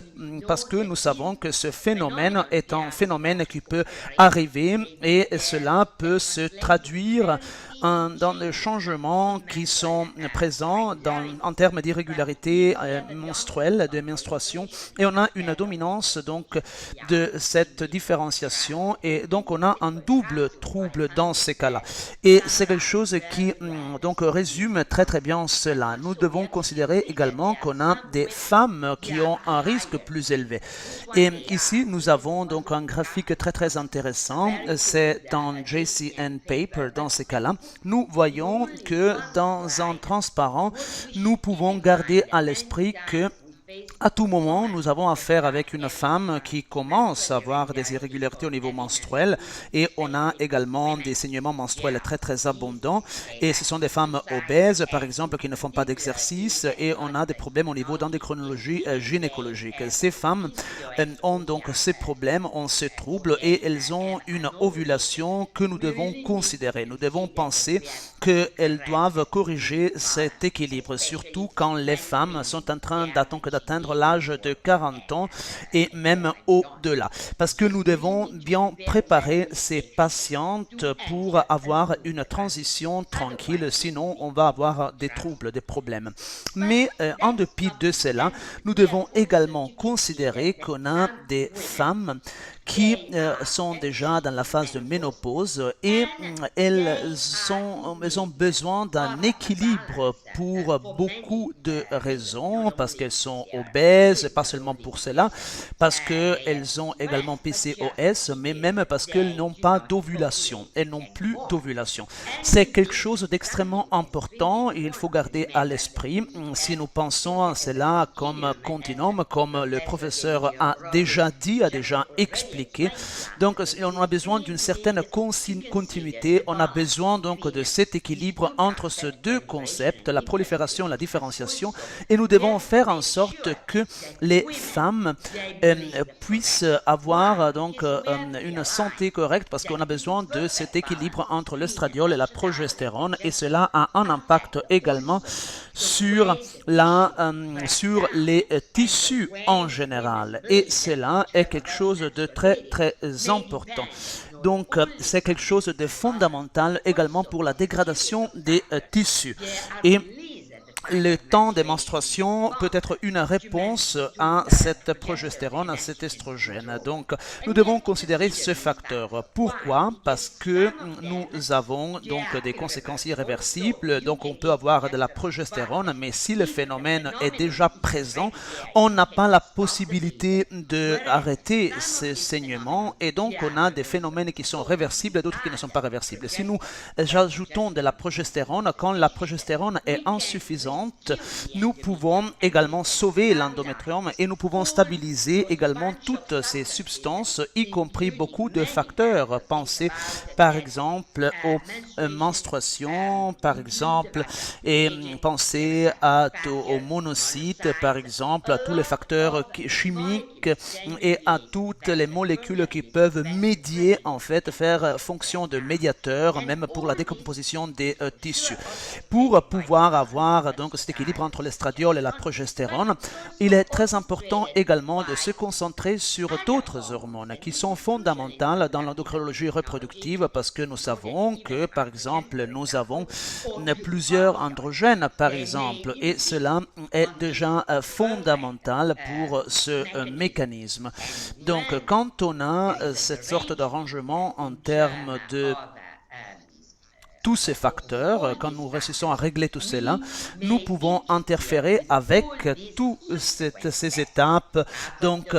parce que nous savons que ce phénomène est un phénomène qui peut arriver et cela peut se traduire dans les changements qui sont présents en termes d'irrégularité menstruelle, de menstruation, et on a une dominance donc de cette différenciation, et donc on a un double trouble dans ces cas-là. Et c'est quelque chose qui donc résume très très bien cela. Nous devons considérer également qu'on a des femmes qui ont un risque plus élevé. Et ici, nous avons donc un graphique très très intéressant. C'est un JCN paper dans ces cas-là. Nous voyons que dans un transparent, nous pouvons garder à l'esprit que à tout moment, nous avons affaire avec une femme qui commence à avoir des irrégularités au niveau menstruel, et on a également des saignements menstruels très très abondants, et ce sont des femmes obèses par exemple qui ne font pas d'exercice, et on a des problèmes au niveau d'endocrinologie gynécologique. Ces femmes ont donc ces problèmes, ont ces troubles, et elles ont une ovulation que nous devons considérer. Nous devons penser qu'elles doivent corriger cet équilibre, surtout quand les femmes sont en train d'atteindre l'âge de 40 ans et même au-delà. Parce que nous devons bien préparer ces patientes pour avoir une transition tranquille, sinon on va avoir des troubles, des problèmes. Mais en dépit de cela, nous devons également considérer qu'on a des femmes qui sont déjà dans la phase de ménopause, et elles ont besoin d'un équilibre pour beaucoup de raisons, parce qu'elles sont obèses, pas seulement pour cela, parce qu'elles ont également PCOS, mais même parce qu'elles n'ont pas d'ovulation, elles n'ont plus d'ovulation. C'est quelque chose d'extrêmement important, et il faut garder à l'esprit, si nous pensons à cela comme continuum, comme le professeur a déjà dit, a déjà expliqué. Donc, on a besoin d'une certaine continuité, on a besoin donc de cet équilibre entre ces deux concepts, la prolifération et la différenciation, et nous devons faire en sorte que les femmes puissent avoir donc une santé correcte, parce qu'on a besoin de cet équilibre entre l'estradiol et la progestérone, et cela a un impact également sur les tissus en général, et cela est quelque chose de très très important. Donc, c'est quelque chose de fondamental également pour la dégradation des tissus. Et le temps des menstruations peut être une réponse à cette progestérone, à cet estrogène. Donc, nous devons considérer ce facteur. Pourquoi? Parce que nous avons donc des conséquences irréversibles. Donc, on peut avoir de la progestérone, mais si le phénomène est déjà présent, on n'a pas la possibilité d'arrêter ces saignements, et donc on a des phénomènes qui sont réversibles et d'autres qui ne sont pas réversibles. Si nous ajoutons de la progestérone, quand la progestérone est insuffisante, nous pouvons également sauver l'endométrium, et nous pouvons stabiliser également toutes ces substances, y compris beaucoup de facteurs. Pensez par exemple aux menstruations, par exemple, et pensez aux monocytes, par exemple, à tous les facteurs chimiques et à toutes les molécules qui peuvent médier, en fait, faire fonction de médiateur, même pour la décomposition des tissus. Pour pouvoir avoir donc cet équilibre entre l'estradiol et la progestérone, il est très important également de se concentrer sur d'autres hormones qui sont fondamentales dans l'endocrinologie reproductive, parce que nous savons que, par exemple, nous avons plusieurs androgènes, par exemple, et cela est déjà fondamental pour ce mécanisme. Donc, quand on a cette sorte d'arrangement en termes de tous ces facteurs, quand nous réussissons à régler tout cela, nous pouvons interférer avec toutes ces étapes donc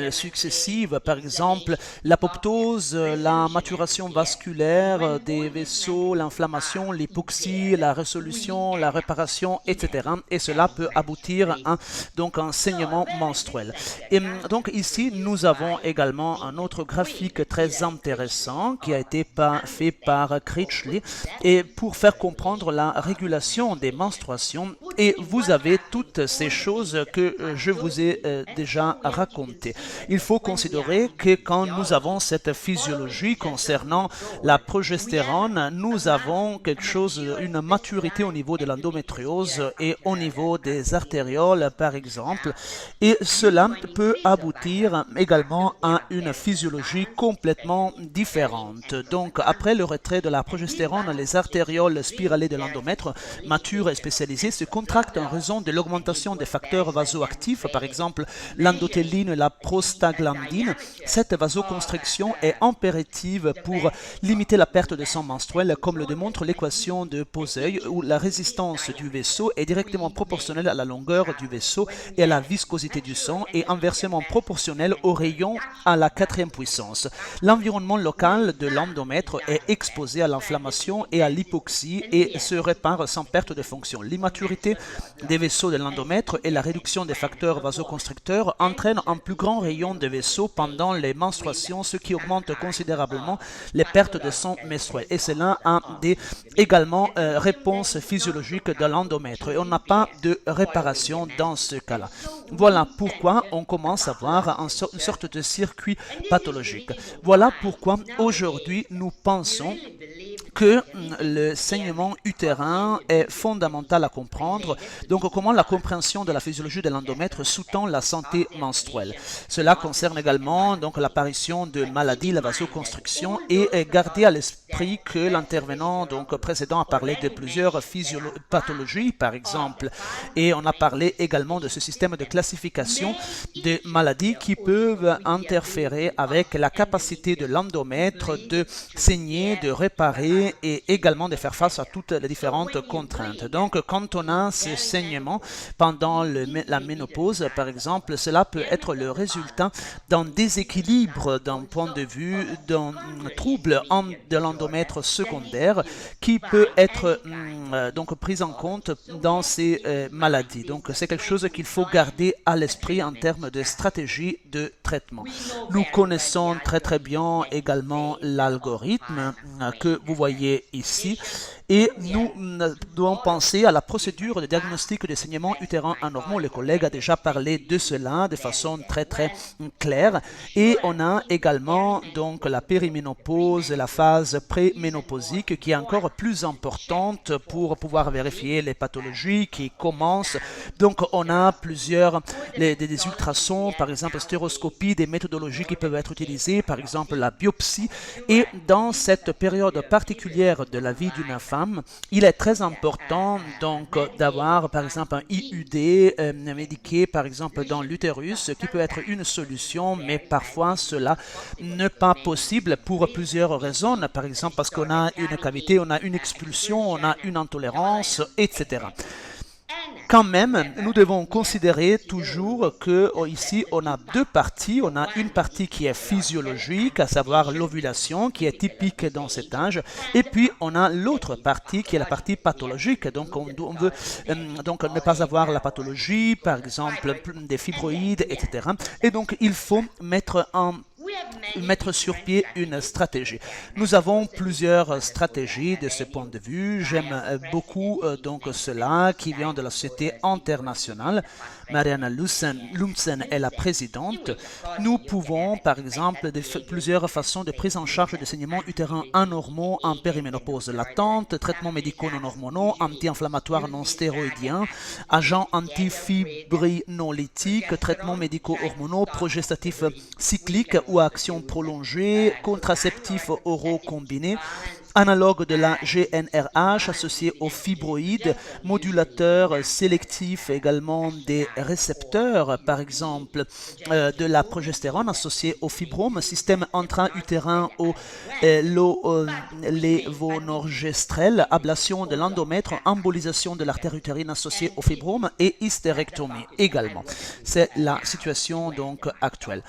successives, par exemple l'apoptose, la maturation vasculaire des vaisseaux, l'inflammation, l'hypoxie, la résolution, la réparation, etc. Et cela peut aboutir à donc un saignement menstruel. Et donc ici, nous avons également un autre graphique très intéressant qui a été fait par Critchley, et pour faire comprendre la régulation des menstruations, et vous avez toutes ces choses que je vous ai déjà racontées. Il faut considérer que quand nous avons cette physiologie concernant la progestérone, nous avons quelque chose, une maturité au niveau de l'endométriose et au niveau des artérioles, par exemple, et cela peut aboutir également à une physiologie complètement différente. Donc, après le retrait de la progestérone, progestérone, les artérioles spiralées de l'endomètre, matures et spécialisées, se contractent en raison de l'augmentation des facteurs vasoactifs, par exemple l'endothéline et la prostaglandine. Cette vasoconstriction est impérative pour limiter la perte de sang menstruel, comme le démontre l'équation de Poseuil, où la résistance du vaisseau est directement proportionnelle à la longueur du vaisseau et à la viscosité du sang, et inversement proportionnelle au rayon à la quatrième puissance. L'environnement local de l'endomètre est exposé à l'inflammation et à l'hypoxie et se répare sans perte de fonction. L'immaturité des vaisseaux de l'endomètre et la réduction des facteurs vasoconstricteurs entraînent un plus grand rayon de vaisseaux pendant les menstruations, ce qui augmente considérablement les pertes de sang menstruel. Et c'est l'un des également réponses physiologiques de l'endomètre. Et on n'a pas de réparation dans ce cas-là. Voilà pourquoi on commence à voir une sorte de circuit pathologique. Voilà pourquoi aujourd'hui nous pensons que le saignement utérin est fondamental à comprendre. Donc, comment la compréhension de la physiologie de l'endomètre sous-tend la santé menstruelle. Cela concerne également donc l'apparition de maladies, la vasoconstriction, et garder à l'esprit que l'intervenant donc précédent a parlé de plusieurs pathologies, par exemple, et on a parlé également de ce système de classification des maladies qui peuvent interférer avec la capacité de l'endomètre de saigner, de réparer et également de faire face à toutes les différentes contraintes. Donc, quand on a ce saignement pendant la ménopause, par exemple, cela peut être le résultat d'un déséquilibre d'un point de vue d'un trouble de l'endomètre secondaire qui peut être donc pris en compte dans ces maladies. Donc, c'est quelque chose qu'il faut garder à l'esprit en termes de stratégie de traitement. Nous connaissons très bien également l'algorithme que vous voyez ici, et nous devons penser à la procédure de diagnostic de saignement utérin anormaux. Le collègue a déjà parlé de cela de façon très claire, et on a également donc la périménopause, la phase préménopausique qui est encore plus importante pour pouvoir vérifier les pathologies qui commencent. Donc on a plusieurs des ultrasons, par exemple stéroscopie, des méthodologies qui peuvent être utilisées, par exemple la biopsie, et dans cette période particulière de la vie d'une femme, il est très important donc d'avoir par exemple un IUD médiqué par exemple dans l'utérus, qui peut être une solution, mais parfois cela n'est pas possible pour plusieurs raisons, par exemple parce qu'on a une cavité, on a une expulsion, on a une intolérance, etc. Quand même, nous devons considérer toujours que ici on a deux parties. On a une partie qui est physiologique, à savoir l'ovulation, qui est typique dans cet âge, et puis on a l'autre partie qui est la partie pathologique. Donc on veut donc ne pas avoir la pathologie, par exemple des fibroïdes, etc. Et donc il faut mettre sur pied une stratégie. Nous avons plusieurs stratégies de ce point de vue. J'aime beaucoup donc cela qui vient de la Société internationale. Mariana Lumsen est la présidente. Nous pouvons, par exemple, plusieurs façons de prise en charge de saignements utérins anormaux en périménopause latente, traitements médicaux non hormonaux, anti-inflammatoires non stéroïdiens, agents antifibrinolytiques, traitements médicaux hormonaux, progestatifs cycliques ou à action prolongée, contraceptifs oraux combinés, analogue de la GnRH associé aux fibroïdes, modulateurs sélectifs également des récepteurs, par exemple de la progestérone associée au fibrome, système intra-utérin au lévonorgestrel, ablation de l'endomètre, embolisation de l'artère utérine associée au fibrome et hystérectomie également. C'est la situation donc actuelle.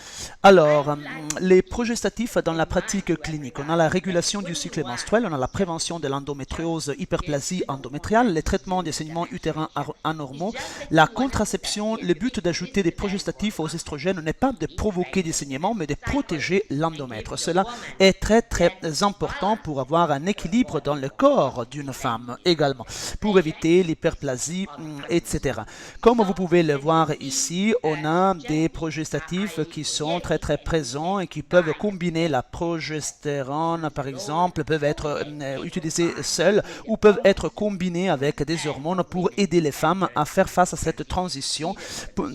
Alors, les progestatifs dans la pratique clinique, on a la régulation du cycle menstruel, on a la prévention de l'endométriose, hyperplasie endométriale, les traitements des saignements utérins anormaux, la contraception. Le but d'ajouter des progestatifs aux estrogènes n'est pas de provoquer des saignements, mais de protéger l'endomètre. Cela est très important pour avoir un équilibre dans le corps d'une femme également, pour éviter l'hyperplasie, etc. Comme vous pouvez le voir ici, on a des progestatifs qui sont très présents et qui peuvent combiner la progestérone, par exemple, peuvent être être utilisées seules ou peuvent être combinées avec des hormones pour aider les femmes à faire face à cette transition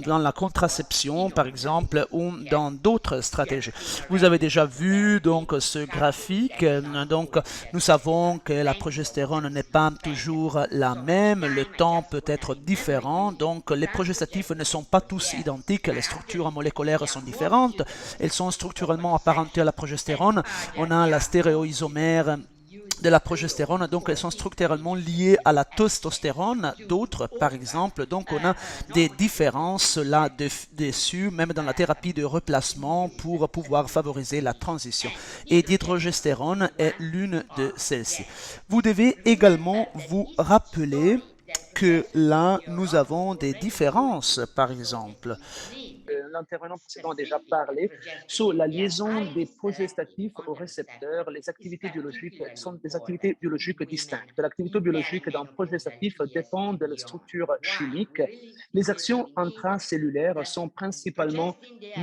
dans la contraception, par exemple, ou dans d'autres stratégies. Vous avez déjà vu donc ce graphique. Donc, nous savons que la progestérone n'est pas toujours la même. Le temps peut être différent. Donc, les progestatifs ne sont pas tous identiques. Les structures moléculaires sont différentes. Elles sont structurellement apparentées à la progestérone. On a la stéréoisomère de la progestérone, donc elles sont structurellement liées à la testostérone, d'autres par exemple, donc on a des différences là-dessus, même dans la thérapie de replacement pour pouvoir favoriser la transition. Et l'hydrogestérone est l'une de celles-ci. Vous devez également vous rappeler que là, nous avons des différences, par exemple. L'intervenant précédent a déjà parlé sur la liaison des progestatifs aux récepteurs. Les activités biologiques sont des activités biologiques distinctes. L'activité biologique d'un progestatif dépend de la structure chimique. Les actions intracellulaires sont principalement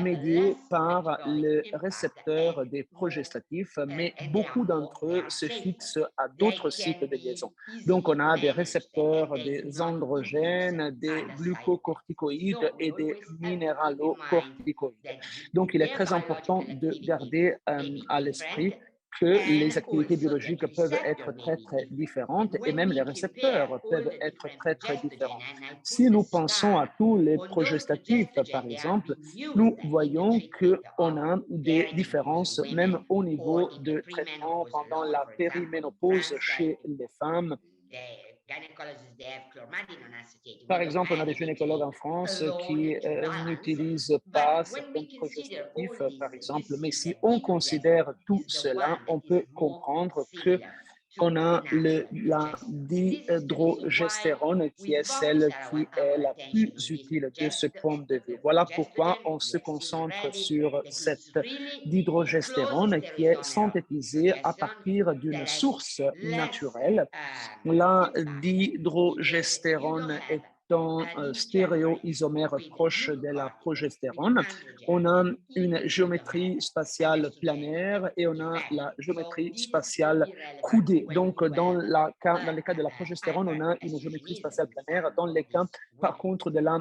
médiées par le récepteur des progestatifs, mais beaucoup d'entre eux se fixent à d'autres sites de liaison. Donc, on a des récepteurs, des androgènes, des glucocorticoïdes et des minéralocorticoïdes. Donc, il est très important de garder à l'esprit que les activités biologiques peuvent être très, très différentes et même les récepteurs peuvent être très, très différents. Si nous pensons à tous les progestatifs, par exemple, nous voyons qu'on a des différences même au niveau de traitement pendant la périménopause chez les femmes. Par exemple, on a des gynécologues en France qui n'utilisent pas certains progestatifs, par exemple, mais si on considère tout cela, on peut comprendre que on a la dihydrogestérone qui est celle qui est la plus utile de ce point de vue. Voilà pourquoi on se concentre sur cette dihydrogestérone qui est synthétisée à partir d'une source naturelle. La dihydrogestérone est un stéréoisomère proche de la progestérone. On a une géométrie spatiale planaire et on a la géométrie spatiale coudée. Donc, dans les cas de la progestérone, on a une géométrie spatiale planaire. Dans les cas, par contre, de la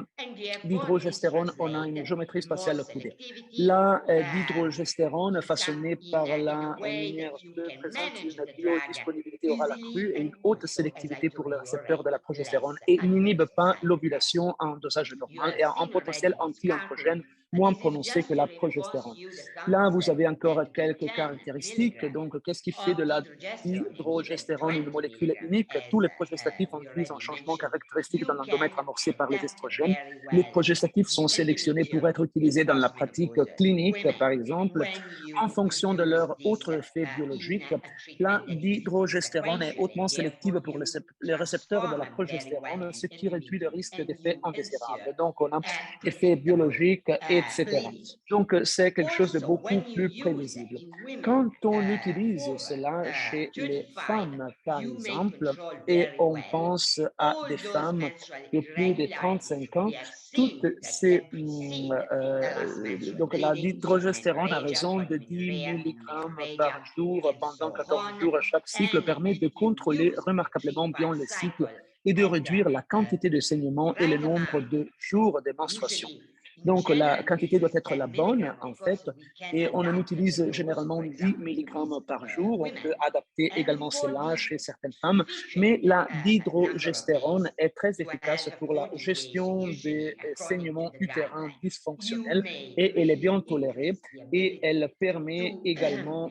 dihydrogestérone, on a une géométrie spatiale coudée. La dihydrogestérone, façonnée par la lumière bleue, présente une biodisponibilité orale accrue et une haute sélectivité pour le récepteur de la progestérone et n'inhibe pas l'ovulation en dosage normal et a un potentiel anti-androgène moins prononcé que la progestérone. Là, vous avez encore quelques caractéristiques. Donc, qu'est-ce qui fait de la dihydrogestérone une molécule unique? Tous les progestatifs induisent un changement caractéristique dans l'endomètre amorcé par les estrogènes. Les progestatifs sont sélectionnés pour être utilisés dans la pratique clinique, par exemple, en fonction de leur autre effet biologique. La dihydrogestérone est hautement sélective pour les récepteurs de la progestérone, ce qui réduit le risque d'effets indésirables. Donc, on a effets biologiques, etc. Donc, c'est quelque chose de beaucoup plus prévisible. Quand on utilise cela chez les femmes, par exemple, et on pense à des femmes de plus de 35 ans, toutes ces, donc la dihydrogestérone à raison de 10 mg par jour pendant 14 jours à chaque cycle permet de contrôler remarquablement bien le cycle et de réduire la quantité de saignements et le nombre de jours de menstruation. Donc, la quantité doit être la bonne, en fait, et on en utilise généralement 10 mg par jour. On peut adapter également cela chez certaines femmes, mais la dihydrogestérone est très efficace pour la gestion des saignements utérins dysfonctionnels et elle est bien tolérée et elle permet également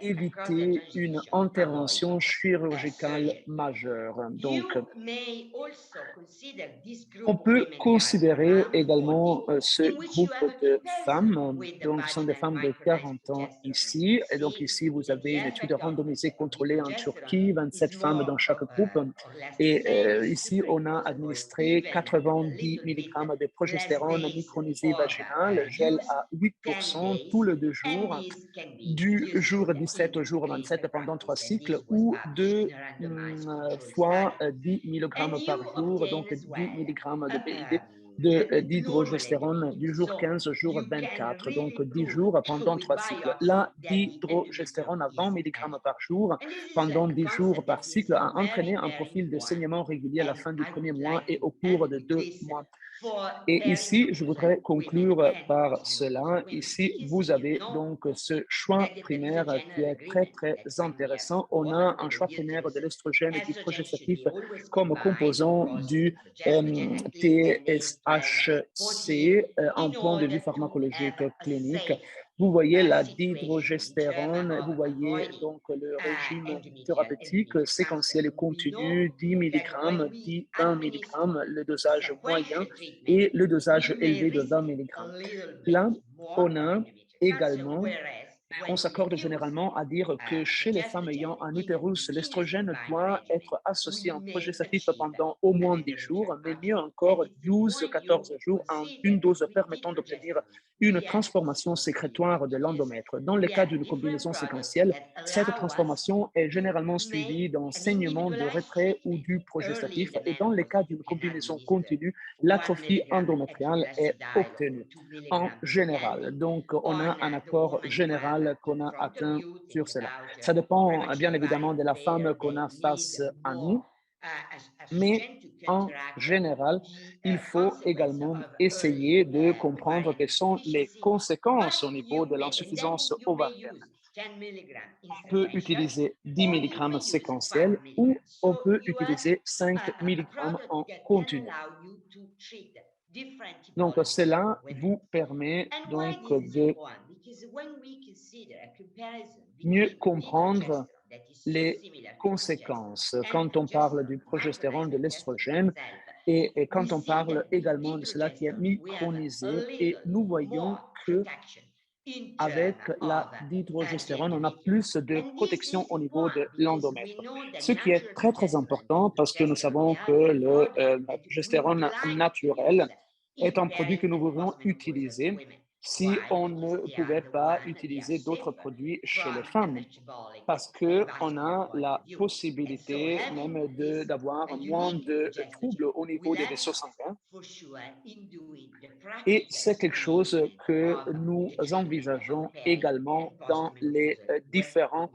d'éviter une intervention chirurgicale majeure. Donc, on peut considérer également ce groupe de femmes, donc ce sont des femmes de 40 ans ici, et donc ici vous avez une étude randomisée contrôlée en Turquie, 27 femmes dans chaque groupe, et ici on a administré 90 mg de progestérone micronisée vaginale, gel à 8% tous les 2 jours, du jour 17 au jour 27 pendant 3 cycles, ou 2 fois 10 mg par jour, donc 10 mg de PID d'hydrogestérone du jour 15 au jour 24, donc 10 jours pendant 3 cycles. La d'hydrogestérone à 20 mg par jour pendant 10 jours par cycle a entraîné un profil de saignement régulier à la fin du premier mois et au cours de 2 mois. Et ici, je voudrais conclure par cela. Ici, vous avez donc ce choix primaire qui est très, très intéressant. On a un choix primaire de l'estrogène et du progestatif comme composant du TSHC en point de vue pharmacologique clinique. Vous voyez la dihydrogestérone, vous voyez donc le régime thérapeutique séquentiel et continu, 10 mg, 10, 20 mg, le dosage moyen et le dosage élevé de 20 mg. Là, on a également, on s'accorde généralement à dire que chez les femmes ayant un utérus, l'estrogène doit être associé en progestatif pendant au moins 10 jours, mais mieux encore 12-14 jours en une dose permettant d'obtenir une transformation sécrétoire de l'endomètre. Dans le cas d'une combinaison séquentielle, cette transformation est généralement suivie d'un saignement de retrait ou du progestatif, et dans le cas d'une combinaison continue, l'atrophie endométriale est obtenue en général. Donc, on a un accord général qu'on a atteint sur cela. Ça dépend bien évidemment de la femme qu'on a face à nous, mais en général, il faut également essayer de comprendre quelles sont les conséquences au niveau de l'insuffisance ovarienne. On peut utiliser 10 mg séquentiel ou on peut utiliser 5 mg en continu. Donc, cela vous permet donc de mieux comprendre les conséquences quand on parle du progestérone, de l'estrogène, et quand on parle également de cela qui est micronisé. Et nous voyons que avec la dihydrogestérone, on a plus de protection au niveau de l'endomètre. Ce qui est très, très important parce que nous savons que le progestérone naturel est un produit que nous voudrions utiliser si on ne pouvait pas utiliser d'autres produits chez les femmes, parce qu'on a la possibilité même d'avoir moins de troubles au niveau des vaisseaux sanguins. Et c'est quelque chose que nous envisageons également dans les différents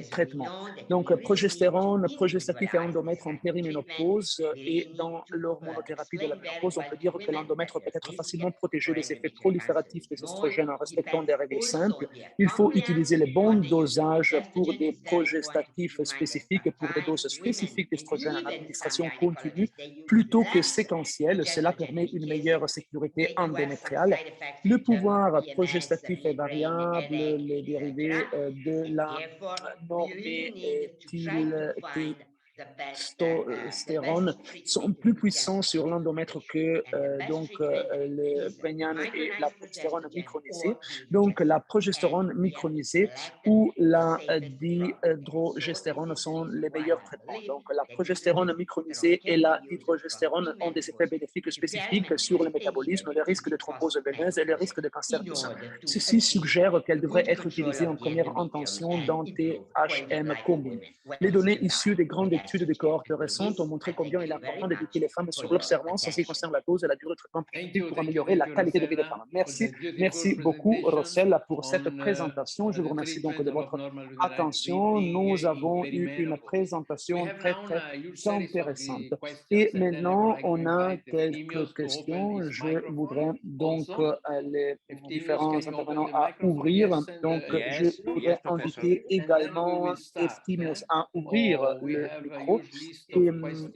traitements. Donc, progestérone, progestatif et endomètre en périménopause et dans l'hormonothérapie de la ménopause, on peut dire que l'endomètre peut être facilement protégé des effets prolifératifs des estrogènes en respectant des règles simples. Il faut utiliser les bons dosages pour des progestatifs spécifiques et pour des doses spécifiques d'estrogènes en administration continue plutôt que séquentielle. Cela permet une meilleure sécurité endométriale. Le pouvoir progestatif est variable, les dérivés de la norméthyltestostérone sont plus puissants sur l'endomètre que le prégnane et la progestérone micronisée. Donc, la progestérone micronisée ou la dihydrogestérone sont les meilleurs traitements. Donc, la progestérone micronisée et la dihydrogestérone ont des effets bénéfiques spécifiques sur le métabolisme, le risque de thrombose veineuse et le risque de cancer du sein. Ceci suggère qu'elle devrait être utilisée en première intention dans THM communes. Les données issues des grandes études de cohortes récentes ont montré combien il est important d'éduquer les femmes sur l'observance en ce qui concerne la dose et la durée de traitement pour améliorer la qualité de vie des femmes. Merci beaucoup, Rossella, pour cette présentation. Je vous remercie donc de votre attention. Nous avons eu une présentation très, très intéressante. Et maintenant, on a quelques questions. Je voudrais donc les différents intervenants à ouvrir. Donc, je voudrais inviter également Eftimios à ouvrir le micro. Et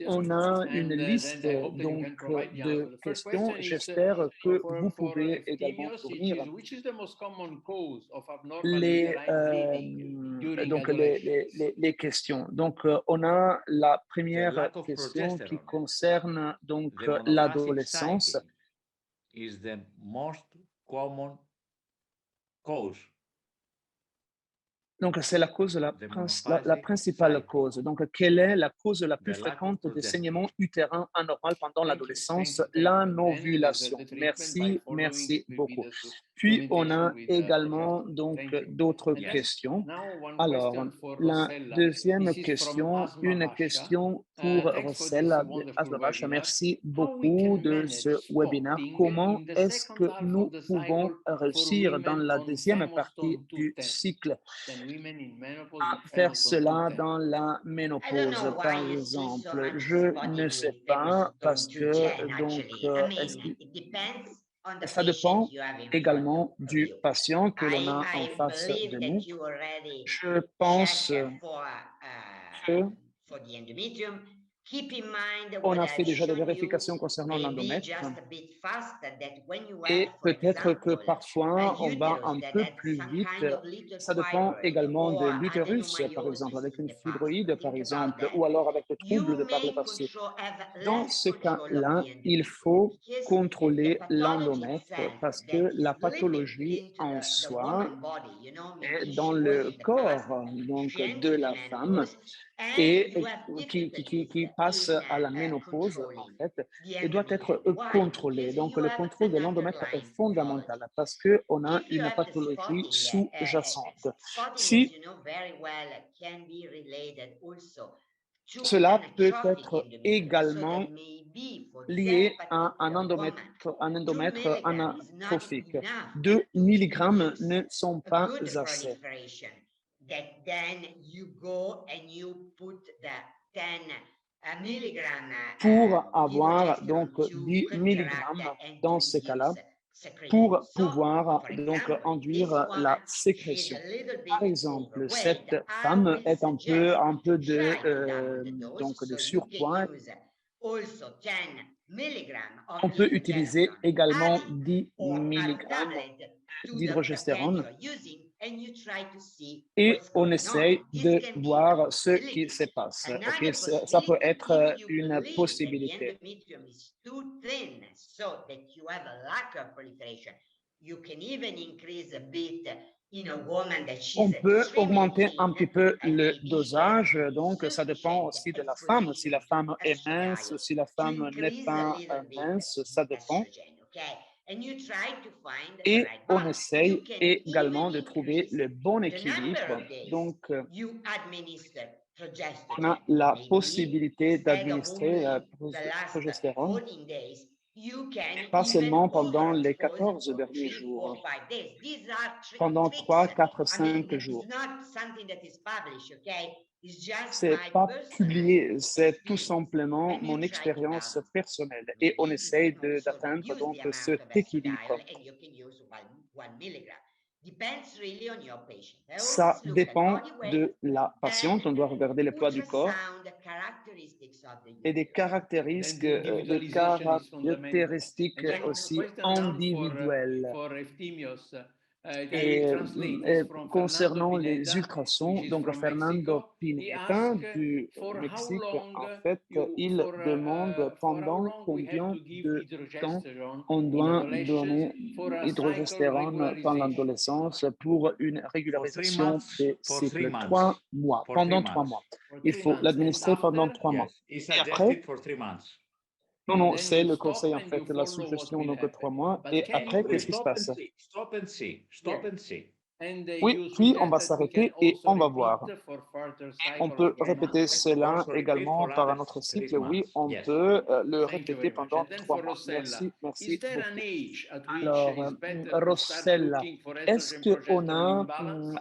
on a une liste donc de questions. J'espère que vous pouvez également fournir les questions. Donc, on a la première question qui concerne donc l'adolescence. Is the most common cause Donc, c'est la cause, la principale cause. Donc, quelle est la cause la plus fréquente des saignements utérins anormaux pendant l'adolescence? L'anovulation. Merci, merci beaucoup. Puis, on a également donc d'autres questions. Alors, la deuxième question, une question pour Rossella de Aslovacha. Merci beaucoup de ce webinaire. Comment est-ce que nous pouvons réussir dans la deuxième partie du cycle à faire cela dans la ménopause, par exemple? Je ne sais pas parce que donc ça dépend également du patient que l'on a en face de nous. Je pense que on a fait déjà des vérifications concernant l'endomètre et peut-être que parfois on va un peu plus vite. Ça dépend également de l'utérus, par exemple, avec une fibroïde, par exemple, ou alors avec le trouble de par le passé. Dans ce cas-là, il faut contrôler l'endomètre parce que la pathologie en soi est dans le corps donc, de la femme et qui passe à la ménopause, en fait, et doit être contrôlée. Donc, le contrôle de l'endomètre est fondamental parce qu'on a une pathologie sous-jacente. Si cela peut être également lié à un endomètre anatrophique. 2 mg ne sont pas assez. Pour avoir donc 10 mg dans ce cas-là, pour pouvoir donc induire la sécrétion. Par exemple, cette femme est un peu de surpoids. On peut utiliser également 10 mg d'hydrogestérone et on essaye de voir ce qui se passe. Okay? Ça peut être une possibilité. On peut augmenter un petit peu le dosage, donc ça dépend aussi de la femme. Si la femme est mince, si la femme n'est pas mince, ça dépend. Et on essaye également de trouver le bon équilibre. Donc, on a la possibilité d'administrer la progestérone pas seulement pendant les 14 derniers jours, pendant 3, 4, 5 jours. C'est pas publié, c'est tout simplement mon expérience personnelle et on essaye d'atteindre donc cet équilibre. Ça dépend de la patiente, on doit regarder le poids du corps et des caractéristiques aussi individuelles. Et concernant les ultrasons, donc Fernando Pineta du Mexique, en fait, il demande pendant combien de temps on doit donner hydrogestérone pendant l'adolescence pour une régularisation des cycles. 3 mois, pendant 3 mois. Il faut l'administrer pendant 3 mois. Et après, non, c'est le conseil, en fait, la suggestion, donc 3 mois. Et après, qu'est-ce qui se passe? Oui, puis on va s'arrêter et on va voir. On peut répéter cela également par un autre cycle. Oui, on peut le répéter pendant 3 mois. Merci beaucoup. Alors, Rossella, est-ce qu'on a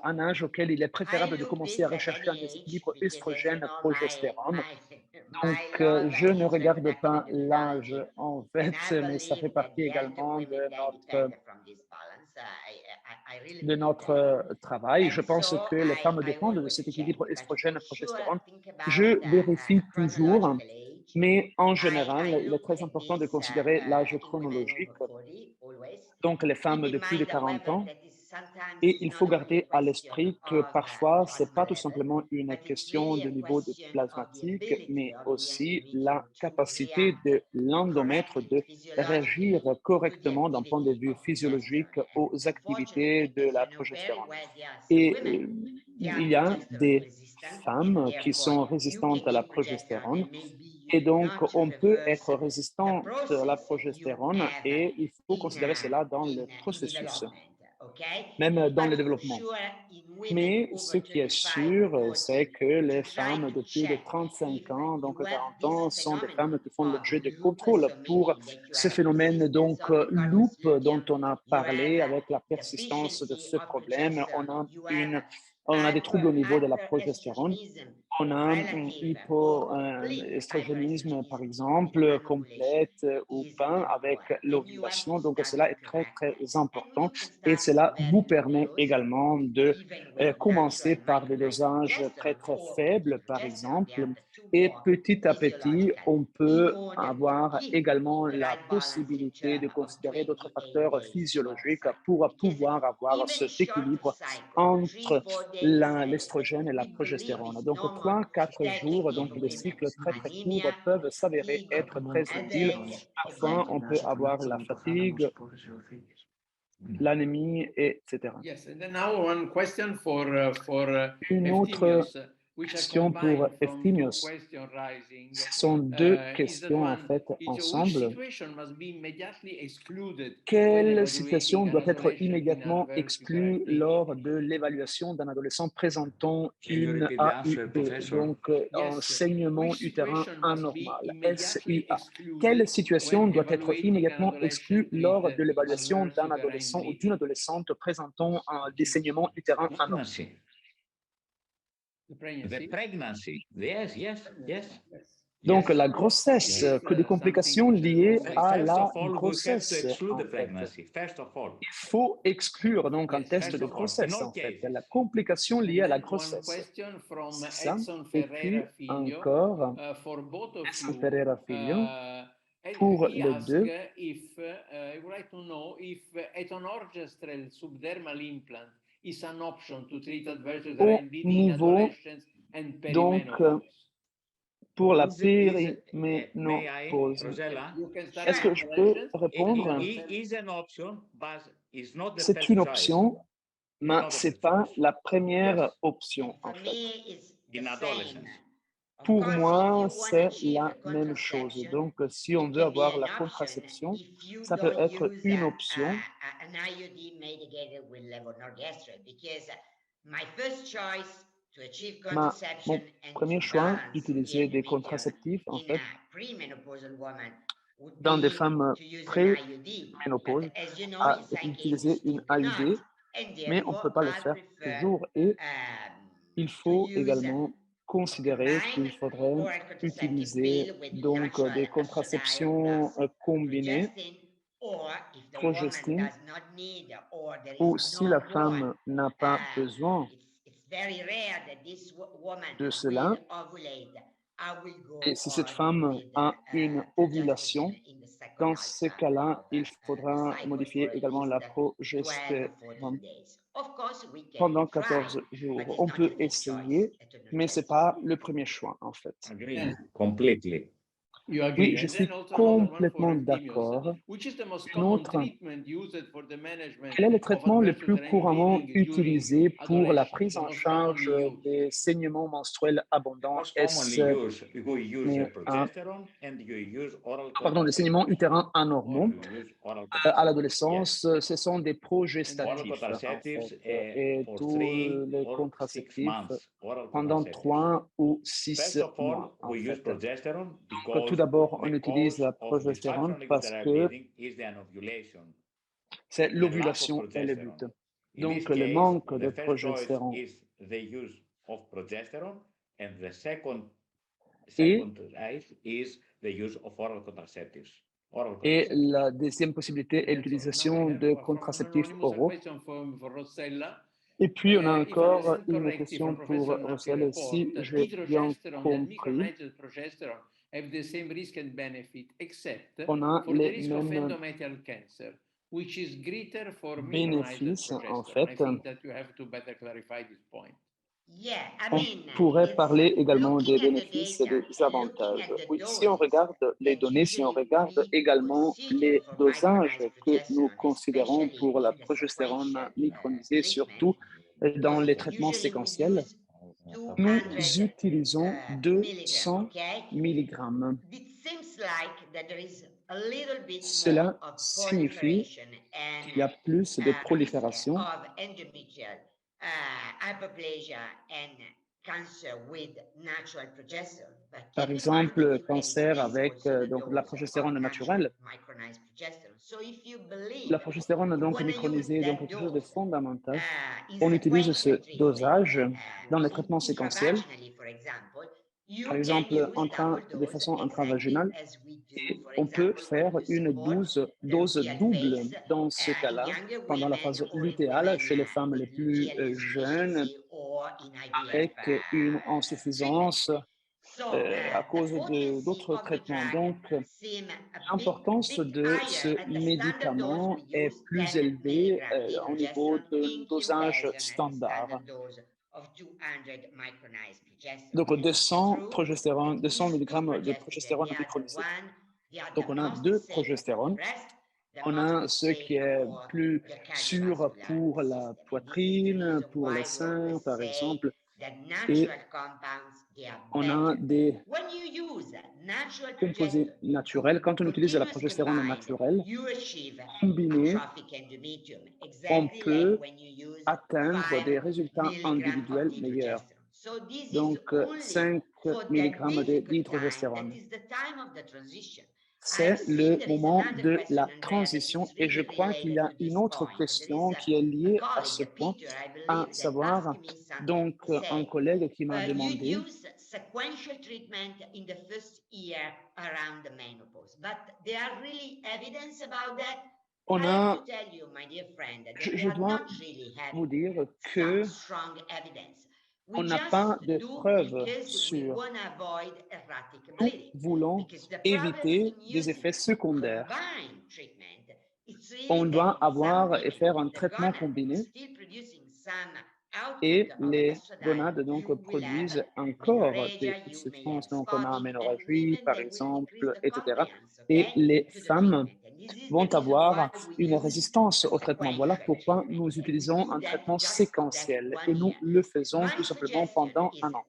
un âge auquel il est préférable de commencer à rechercher un déséquilibre œstrogène-progestérone? Donc, je ne regarde pas l'âge, en fait, mais ça fait partie également de notre travail. Je pense que les femmes dépendent de cet équilibre estrogène-progestérone. Je vérifie toujours, mais en général, il est très important de considérer l'âge chronologique. Donc, les femmes de plus de 40 ans, Et il faut garder à l'esprit que parfois, ce n'est pas tout simplement une question de niveau de plasmatique, mais aussi la capacité de l'endomètre de réagir correctement d'un point de vue physiologique aux activités de la progestérone. Et il y a des femmes qui sont résistantes à la progestérone. Et donc, on peut être résistant à la progestérone et il faut considérer cela dans le processus, même dans le développement. Mais ce qui est sûr, c'est que les femmes de plus de 35 ans, donc 40 ans, sont des femmes qui font l'objet de contrôle pour ce phénomène, donc loop dont on a parlé avec la persistance de ce problème. On a des troubles au niveau de la progestérone. On a un hypoestrogénisme, par exemple, complète ou pas avec l'ovulation. Donc, cela est très, très important et cela vous permet également de commencer par des dosages très, très faibles, par exemple. Et petit à petit, on peut avoir également la possibilité de considérer d'autres facteurs physiologiques pour pouvoir avoir cet équilibre entre l'estrogène et la progestérone. Donc, 3-4 jours, donc des cycles très, très courts peuvent s'avérer être très utiles. Parfois, on peut avoir la fatigue, l'anémie, etc. Yes, and then now one question for Une autre Efthymios, which are question pour combined from two Efthymios. questions rising. Ce sont deux Is that questions en one, fait which ensemble. situation must be immediately excluded when Quelle situation evaluating doit an être isolation in immédiatement adverse exclue characteristic? lors de l'évaluation d'un adolescent présentant une repeat the answer, AUB, Professor? donc un Yes, saignement which utérin situation must be anormal, immediately SUA? excluded Quelle situation when doit être evaluating an immédiatement exclue adolescent lors with de l'évaluation adverse d'un uterine adolescent ou bleeding? d'une adolescente présentant des saignements utérins anormaux? Pregnancy. The The pregnancy? pregnancy. Yes, yes, yes. Donc, Yes. la grossesse, que des complications liées à First la of all, we have to grossesse, exclude en the fait. pregnancy. First of all. Il faut exclure donc un Yes, test first de of all, grossesse, in all en fait, cases. la complication liée And à la then one grossesse. question from C'est ça. Edson Et Ferreira puis Filho, encore, for both of Edson you. Ferreira Filho, And pour he les asked deux, if he would like to know if etonorgestrel subdermal implant is an option to treat adverse au uterine bleeding in niveau, adolescents and donc, perimenopause. pour la May I, périménopause. Rosella? You can start Est-ce que with je peux adolescents. répondre? It is an option, but it's not the C'est first une choice. option, mais Not the ce n'est first pas choice. la première Yes. option, en fait. In adolescence. Pour moi, c'est la même chose. Donc, si on veut avoir la contraception, ça peut être une option. Mon premier choix, utiliser des contraceptifs, en fait, dans des femmes pré-ménopause, à utiliser une AUD, mais on ne peut pas le faire toujours. Et il faut également considérer qu'il faudrait utiliser donc des contraceptions combinées, progestine, ou si la femme n'a pas besoin de cela, et si cette femme a une ovulation, dans ce cas-là, il faudra modifier également la progestérone pendant 14 jours. On peut essayer, mais ce n'est pas le premier choix, en fait. Agree. Completely. You agree. Oui, je And suis then also another one for complètement Efthymios, d'accord. which is the most Une common autre, treatment used for the management quel est le of traitement le adverse plus uterine couramment bleeding during utilisé pour la adolescence? prise The en most charge commonly used. des saignements menstruels abondants? Most commonly Est-ce you use progesterone and you use oral pardon, les saignements utérins anormaux You use oral à contraceptives. l'adolescence, ce sont des Oral progestatifs, en contraceptives fait, et for tous 3 les or 6 contraceptifs months. Oral pendant contraceptives. 3 ou 6 First of all, mois, en we use fait. progesterone Donc, tout because d'abord, on the utilise cause la of progestérone dysfunctional parce uterine que bleeding is the anovulation. c'est The lack of l'ovulation est le progesterone. but. In this Donc, le case, manque de the first choice progestérone is the use of progesterone, and the second et choice is the use of oral contraceptives. Et la deuxième possibilité est Now l'utilisation we have de from contraceptifs Anonymous a oraux. question for Rossella. Et puis, on a If I encore understand une correctly question from pour Professor Nappi Rossel, si report, j'ai bien hydrogesterone and compris. micronized progesterone have the same risk and benefit, except On a for the les risk of mêmes endometrial cancer. bénéfice, en fait, on pourrait parler également des bénéfices et des avantages. Oui, si on regarde les données, si on regarde également les dosages que nous considérons pour la progestérone micronisée, surtout dans les traitements séquentiels, nous utilisons 200 mg. Cela signifie qu'il y a plus de prolifération par exemple, cancer avec donc, de la progestérone naturelle. La progestérone donc micronisée donc, est quelque chose de fondamental. On utilise ce dosage dans les traitements séquentiels, par exemple de façon intravaginale, et on peut faire une dose double dans ce cas-là, pendant la phase lutéale chez les femmes les plus jeunes, avec une insuffisance à cause d'autres traitements. Donc, l'importance de ce médicament est plus élevée au niveau d'un dosage standard. Donc, 200 mg de progestérone micronisée. Donc, on a deux progestérones. On a ce qui est plus sûr pour la poitrine, pour les seins, par exemple. Et on a des composés naturels. Quand on utilise la progestérone naturelle, combinée, on peut atteindre des résultats individuels meilleurs. Donc, 5 mg d'hydrogestérone. C'est le moment de la transition et je crois qu'il y a une autre question qui est liée à ce point, à savoir, donc un collègue qui m'a demandé je dois vous dire que on n'a pas de preuves sûres. Nous voulons éviter des effets secondaires. On doit avoir et faire un traitement combiné et les gonades donc produisent encore des substances, donc on a aménorrhagie par exemple, etc. Et les femmes vont avoir une résistance au traitement. Voilà pourquoi nous utilisons un traitement séquentiel et nous le faisons tout simplement pendant un an.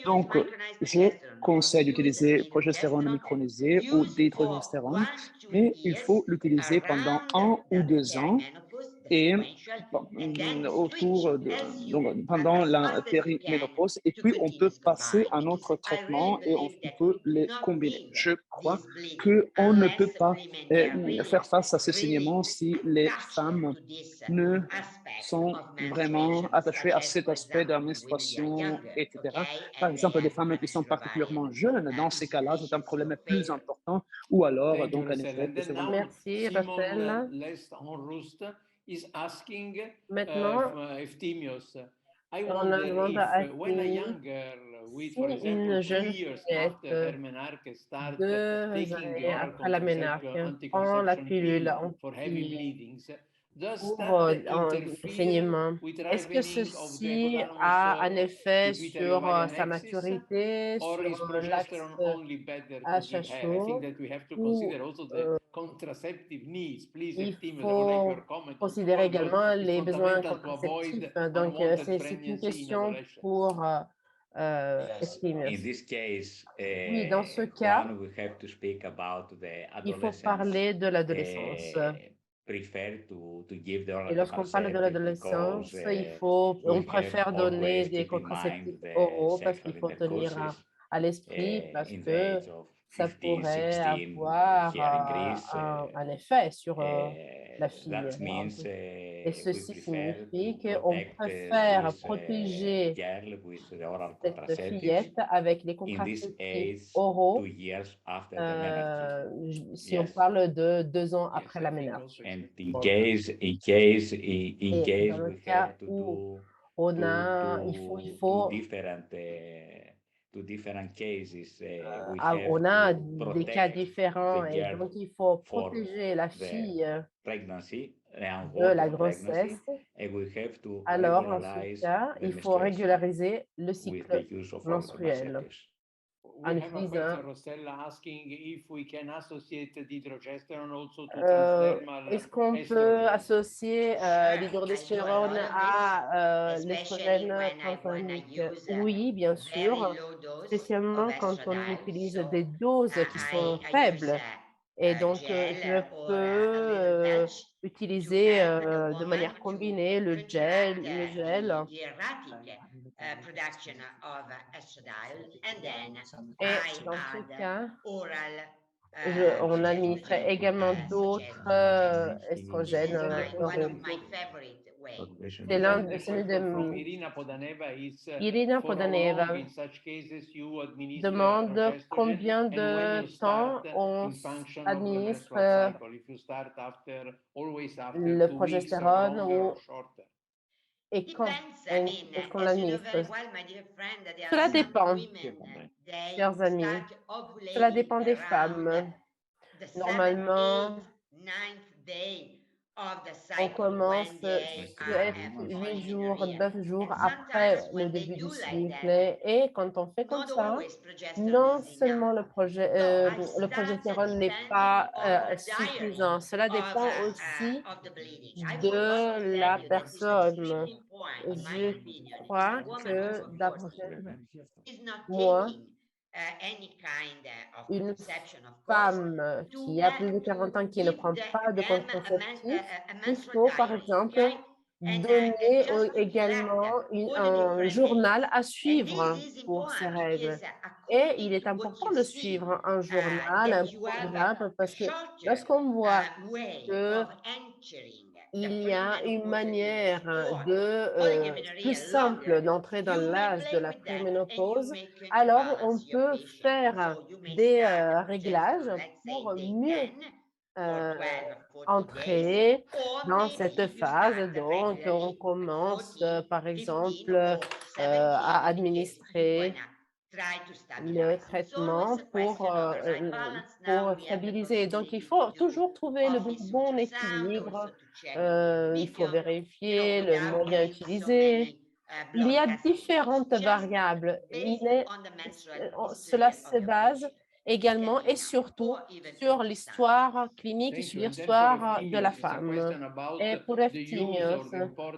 Donc, je conseille d'utiliser progestérone micronisée ou d'hydrogestérone, mais il faut l'utiliser pendant 1 ou 2 ans et pendant la périménopause, et puis on peut passer à un autre traitement et on peut les combiner. Je crois qu'on ne peut pas faire face à ce saignement si les femmes ne sont vraiment attachées à cet aspect de la menstruation, etc. Par exemple, des femmes qui sont particulièrement jeunes, dans ces cas-là, c'est un problème plus important, ou alors, donc, en effet, merci, Rachel. Maintenant, on demande à Efthymios si une jeune fillette 2 années après la ménarque prend la pilule pour un saignement. Est-ce que ceci a un effet sur sa maturité, sur l'axe HHO, ou il faut considérer également les besoins contraceptifs. Donc, c'est une question pour Efthymios. Oui, dans ce cas, il faut parler de l'adolescence. Et lorsqu'on parle de l'adolescence, on préfère donner des contraceptifs oraux parce qu'il faut tenir à l'esprit, parce que ça pourrait avoir un effet sur la fille. Et ceci signifie qu'on préfère protéger cette fillette avec les contraceptifs oraux si on parle de 2 ans après la ménarque. Et dans le cas où il faut On a des cas différents et donc il faut protéger la fille de la grossesse. Alors, en ce cas, il faut régulariser le cycle menstruel en utilisant. Est-ce qu'on peut associer l'hydrogestérone à l'estrogène transdérmique? Oui, bien sûr, spécialement quand on utilise des doses qui sont faibles. Et donc, je peux utiliser de manière combinée le gel. Et dans ce cas, on administrait également d'autres estrogènes oraux. C'est l'une de Irina Podaneva demande combien de temps on administre le progestérone et quand est-ce qu'on l'administre. Cela dépend, chers amis. Cela dépend des femmes. Normalement, on commence 8 jours, 9 jours après le début du cycle. Et quand on fait comme ça, non seulement le progestérone n'est pas suffisant, cela dépend aussi de la personne. Je crois que d'après moi, une femme qui a plus de 40 ans qui ne prend pas de contraceptif, il faut par exemple donner également un journal à suivre pour ces règles. Et il est important de suivre un journal, un programme, parce que lorsqu'on voit que il y a une manière plus simple d'entrer dans l'âge de la préménopause, alors on peut faire des réglages pour mieux entrer dans cette phase. Donc, on commence, par exemple, à administrer le traitement pour stabiliser. Donc, il faut toujours trouver le bon équilibre. Il faut vérifier le moyen utilisé. Il y a différentes variables. Cela se base également et surtout sur l'histoire clinique et sur l'histoire de la femme. Et pour Eftimios,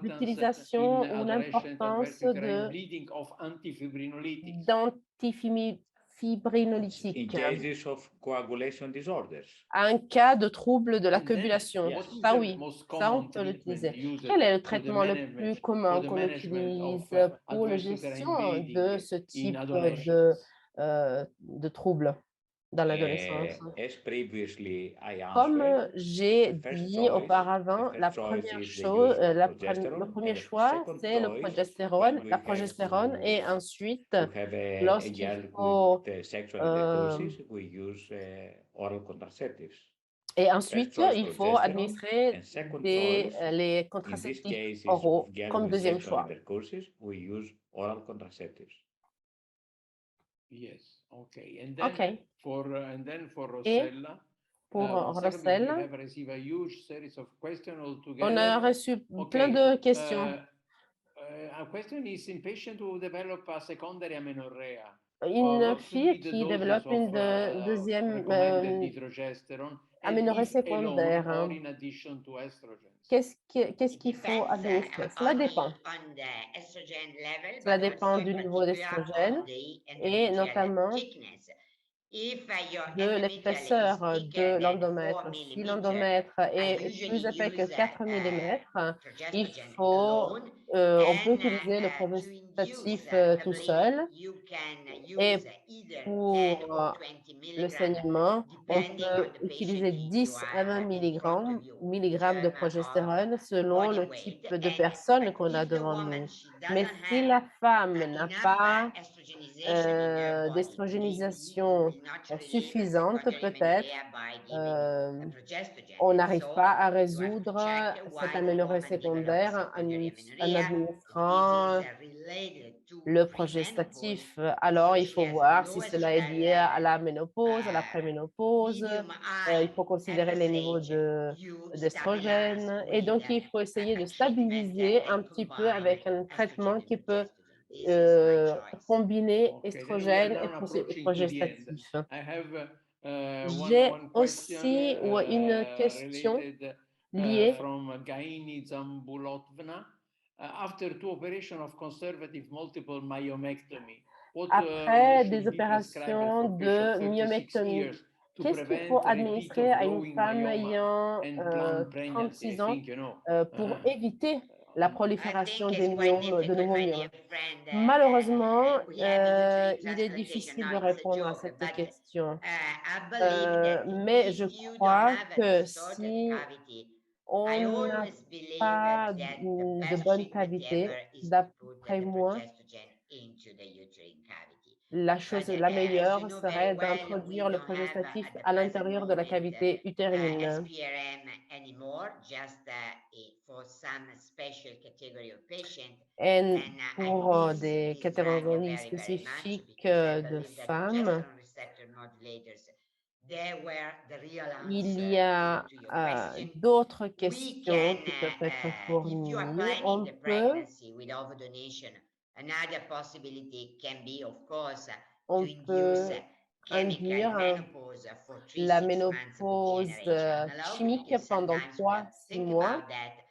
l'utilisation ou l'importance d'antifibrinolytiques en cas de trouble de la coagulation. Ça, oui, ça, on peut l'utiliser. Quel est le traitement le plus commun qu'on utilise pour la gestion de ce type de troubles dans l'adolescence? Comme j'ai dit auparavant, le premier choix, c'est la progestérone, et ensuite, lorsqu'il faut il faut administrer les contraceptifs oraux comme deuxième choix. OK. Et pour Rossel, on a reçu plein de questions. Une fille qui développe une deuxième aménorrhée secondaire. Qu'est-ce qu'il faut administrer? Cela dépend. Cela dépend du niveau d'estrogène et notamment de l'épaisseur de l'endomètre. Si l'endomètre est plus épais que 4 mm, on peut utiliser le progestatif tout seul. Et pour le saignement, on peut utiliser 10 à 20 mg de progestérone selon le type de personne qu'on a devant nous. Mais si la femme n'a pas d'estrogénisation suffisante, peut-être, on n'arrive pas à résoudre cette aménorrhée secondaire en administrant le progestatif. Alors, il faut voir si cela est lié à la ménopause, à la préménopause. Il faut considérer les niveaux d'estrogène. Et donc, il faut essayer de stabiliser un petit peu avec un traitement qui peut combiner estrogène et progestatif. J'ai aussi une question liée from Gaini Zambulovna. After 2 operations of conservative multiple myomectomy, après des opérations de myomectomie, qu'est-ce qu'il faut administrer à une femme ayant 36 ans pour éviter la prolifération des myomes, de nouveaux myomes? Malheureusement, il est difficile de répondre à cette question. Mais je crois que si on n'a pas de bonne cavité, d'après moi, la meilleure serait d'introduire le progestatif à l'intérieur de la cavité utérine. Et pour des catégories spécifiques de femmes, il y a d'autres questions qui peuvent être fournies. On peut induire la ménopause chimique pendant 3-6 mois,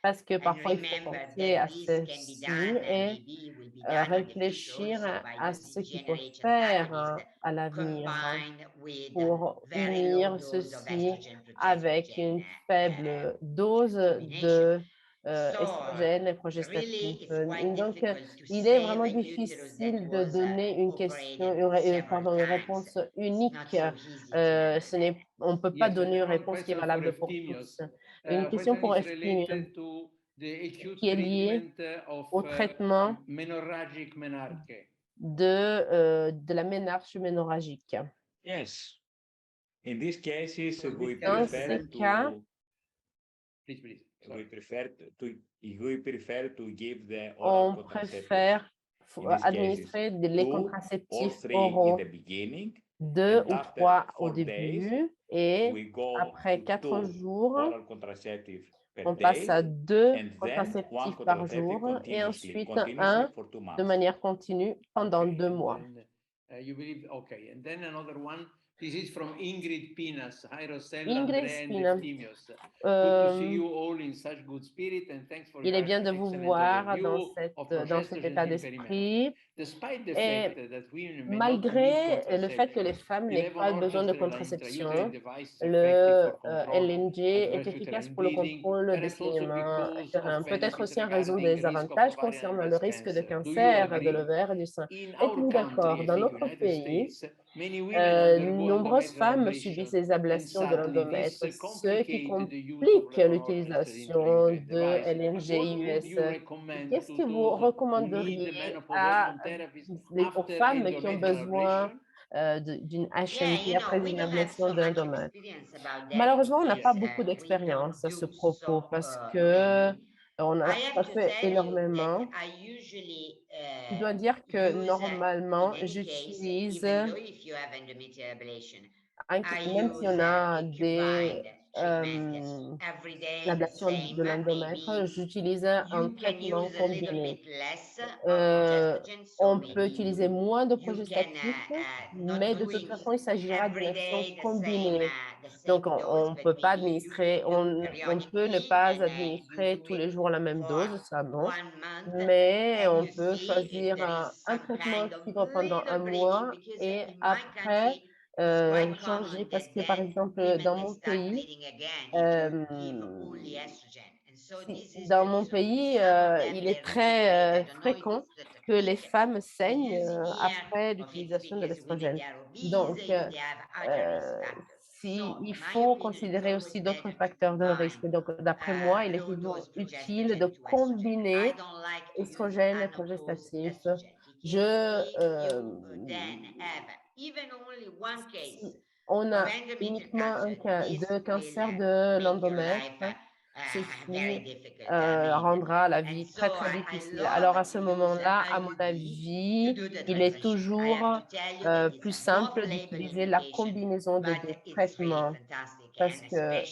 parce que parfois il faut penser à ceci et réfléchir à ce qu'il faut faire à l'avenir pour unir ceci avec une faible dose de estrogène et progestatif. Donc, il est vraiment difficile de donner une réponse unique. On ne peut pas donner une réponse qui est valable pour tous. Une question pour Evelyne qui est liée au traitement de la ménarche ménorragique. Yes. In these cases, we Dans prefer ces cas, to give the on oral préfère administrer les contraceptifs oraux 2 ou 3 au début et après 4 jours, on passe à 2 contraceptifs par jour et ensuite 1 de manière continue pendant 2 mois. This is from Ingrid Pinas. Hi, Rossella, Ingrid Andrea, and Pinas. Efthymios. Good to see you all in such good spirit and thanks for Il est bien de vous voir dans cet état d'esprit. Et malgré le fait que les femmes n'aient pas besoin de contraception, le LNG est efficace pour le contrôle des saignements utérins. Peut-être aussi en raison des avantages concernant le risque de cancer de l'ovaire et du sein. Êtes-vous d'accord? Dans notre pays, nombreuses femmes subissent les ablations de l'endomètre, ce qui complique l'utilisation de LNG-IUS. Qu'est-ce que vous recommanderiez aux femmes qui ont besoin d'une HMP après une ablation de l'endomètre? Malheureusement, on n'a pas beaucoup d'expérience à ce propos parce que on n'a pas fait énormément. Je dois dire que normalement, j'utilise, même si on a l'ablation de l'endomètre, j'utilise un traitement combiné. On peut utiliser moins de progestatifs, mais de toute façon, il s'agira d'une action combinée. Donc, on peut pas administrer, on peut ne pas administrer tous les jours la même dose, ça non, mais on peut choisir un traitement suivre pendant 1 mois et après changer parce que, par exemple, dans mon pays, il est très fréquent que les femmes saignent après l'utilisation de l'estrogène. Donc, il faut considérer aussi d'autres facteurs de risque. Donc, d'après moi, il est toujours utile de combiner estrogène et progestatif. Si on a uniquement un cas de cancer de l'endomètre, ceci rendra la vie très, très difficile. Alors, à ce moment-là, à mon avis, il est toujours plus simple d'utiliser la combinaison des deux traitements parce que,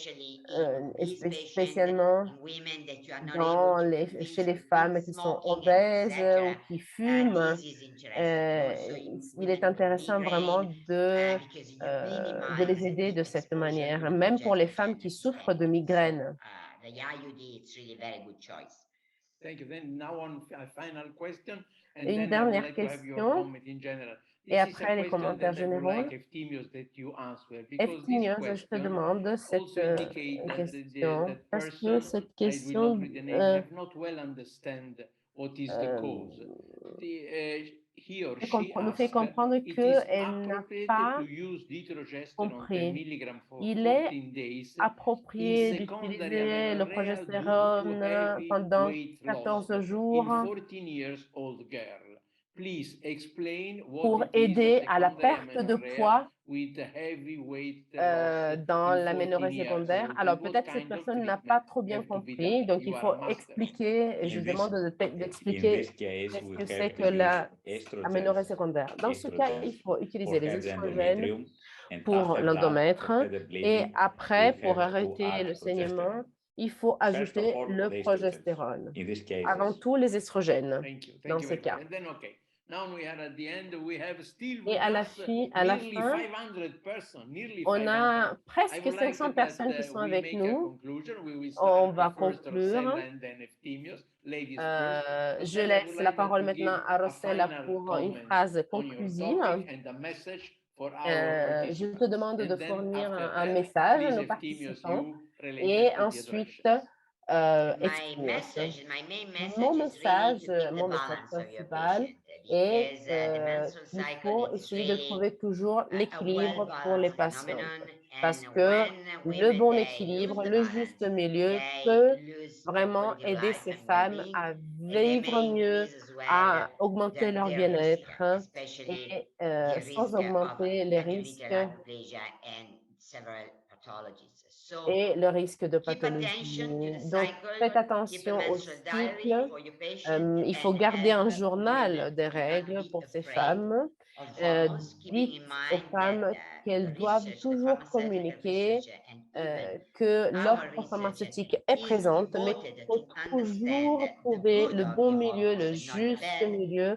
spécialement chez les femmes qui sont obèses ou qui fument, il est intéressant vraiment de les aider de cette manière, même pour les femmes qui souffrent de migraines. Une dernière question, et après les commentaires généraux. Efthymios, je te demande cette question, parce que cette question nous fait comprendre qu'elle n'a pas compris. Il est approprié d'utiliser le progestérone pendant 14 jours pour aider à la perte de poids dans l'aménorrhée secondaire. Alors, peut-être que cette personne n'a pas trop bien compris, donc il faut expliquer, et je demande d'expliquer ce que c'est que l'aménorrhée secondaire. Dans ce cas, il faut utiliser les estrogènes pour l'endomètre et après, pour arrêter le saignement, il faut ajouter le progestérone. Avant tout, les estrogènes dans ce cas. Et à la fin, on a presque 500 personnes qui sont avec nous. On va conclure. Je laisse la parole maintenant à Rossella pour une phrase conclusive. Je te demande de fournir un message à nos participants et ensuite Efthymios. Mon message principal est qu'il faut essayer de trouver toujours l'équilibre pour les patientes parce que le bon équilibre, le juste milieu peut vraiment aider ces femmes à vivre mieux, à augmenter leur bien-être et sans augmenter les risques et le risque de pathologie. Donc, faites attention au cycle. Il faut garder un journal des règles pour ces femmes. Dites aux femmes qu'elles doivent toujours communiquer que l'offre pharmaceutique est présente, mais qu'il faut toujours trouver le bon milieu, le juste milieu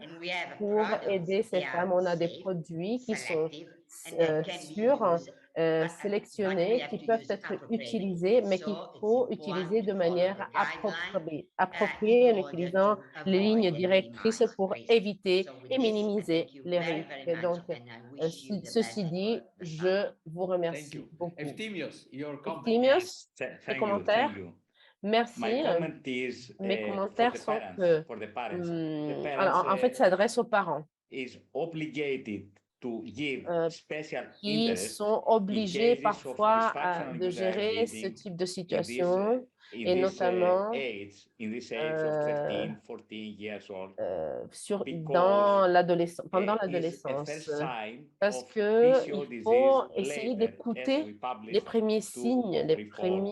pour aider ces femmes. On a des produits qui sont sûrs, sélectionnés, qui peuvent être utilisés, mais qu'il faut utiliser de manière appropriée en utilisant les lignes directrices pour éviter et minimiser les risques. Donc, ceci dit, je vous remercie beaucoup. Efthymios, les commentaires? Merci. Mes commentaires sont que, alors, en fait, s'adresse aux parents qui sont obligés parfois de gérer ce type de situation et notamment pendant l'adolescence parce qu'il faut essayer d'écouter les premiers signes, les premiers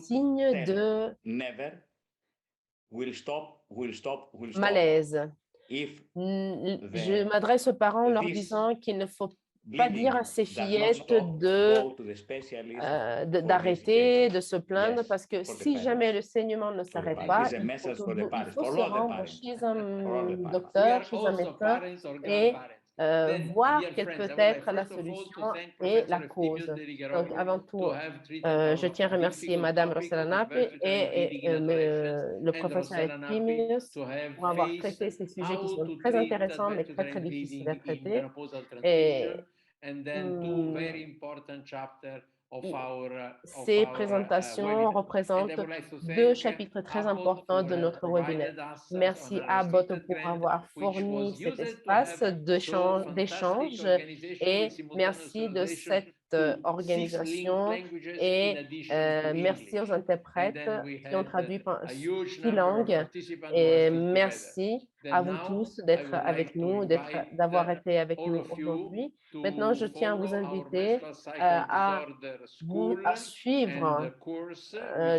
signes de malaise. Je m'adresse aux parents en leur disant qu'il ne faut pas dire à ces fillettes d'arrêter, de se plaindre, parce que si jamais le saignement ne s'arrête pas, il faut se rendre chez un docteur, chez un médecin et voir quelle peut être la solution et la cause. Donc, avant tout, je tiens à remercier Madame Rossella Napi et le professeur Efthymios pour avoir traité ces sujets qui sont très intéressants, mais très, très difficiles à traiter. Et ces présentations représentent deux chapitres très importants de notre webinaire. Merci à Abbott pour avoir fourni cet espace d'échange et merci de cette organisation et merci aux interprètes qui ont traduit 6 langues et merci à vous tous d'être avec nous, d'avoir été avec nous aujourd'hui. Maintenant, je tiens à vous inviter à suivre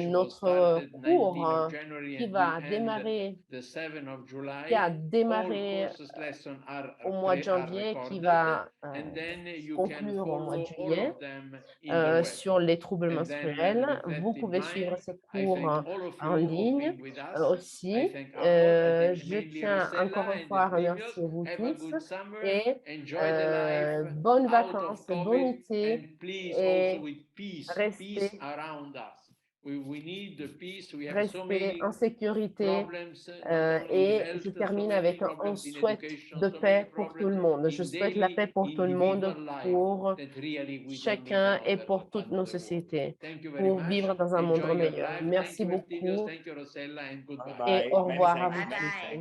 notre cours qui va démarrer, qui a démarré au mois de janvier, qui va conclure au mois de juillet sur les troubles menstruels. Vous pouvez suivre ces cours en ligne aussi. Je tiens encore une fois à remercier vous tous et bonnes vacances, bon été et restez en sécurité. Et je termine avec un souhait de paix pour tout le monde. Je souhaite la paix pour tout le monde, pour chacun et pour toutes nos sociétés, pour vivre dans un monde meilleur. Merci beaucoup et au revoir à vous tous.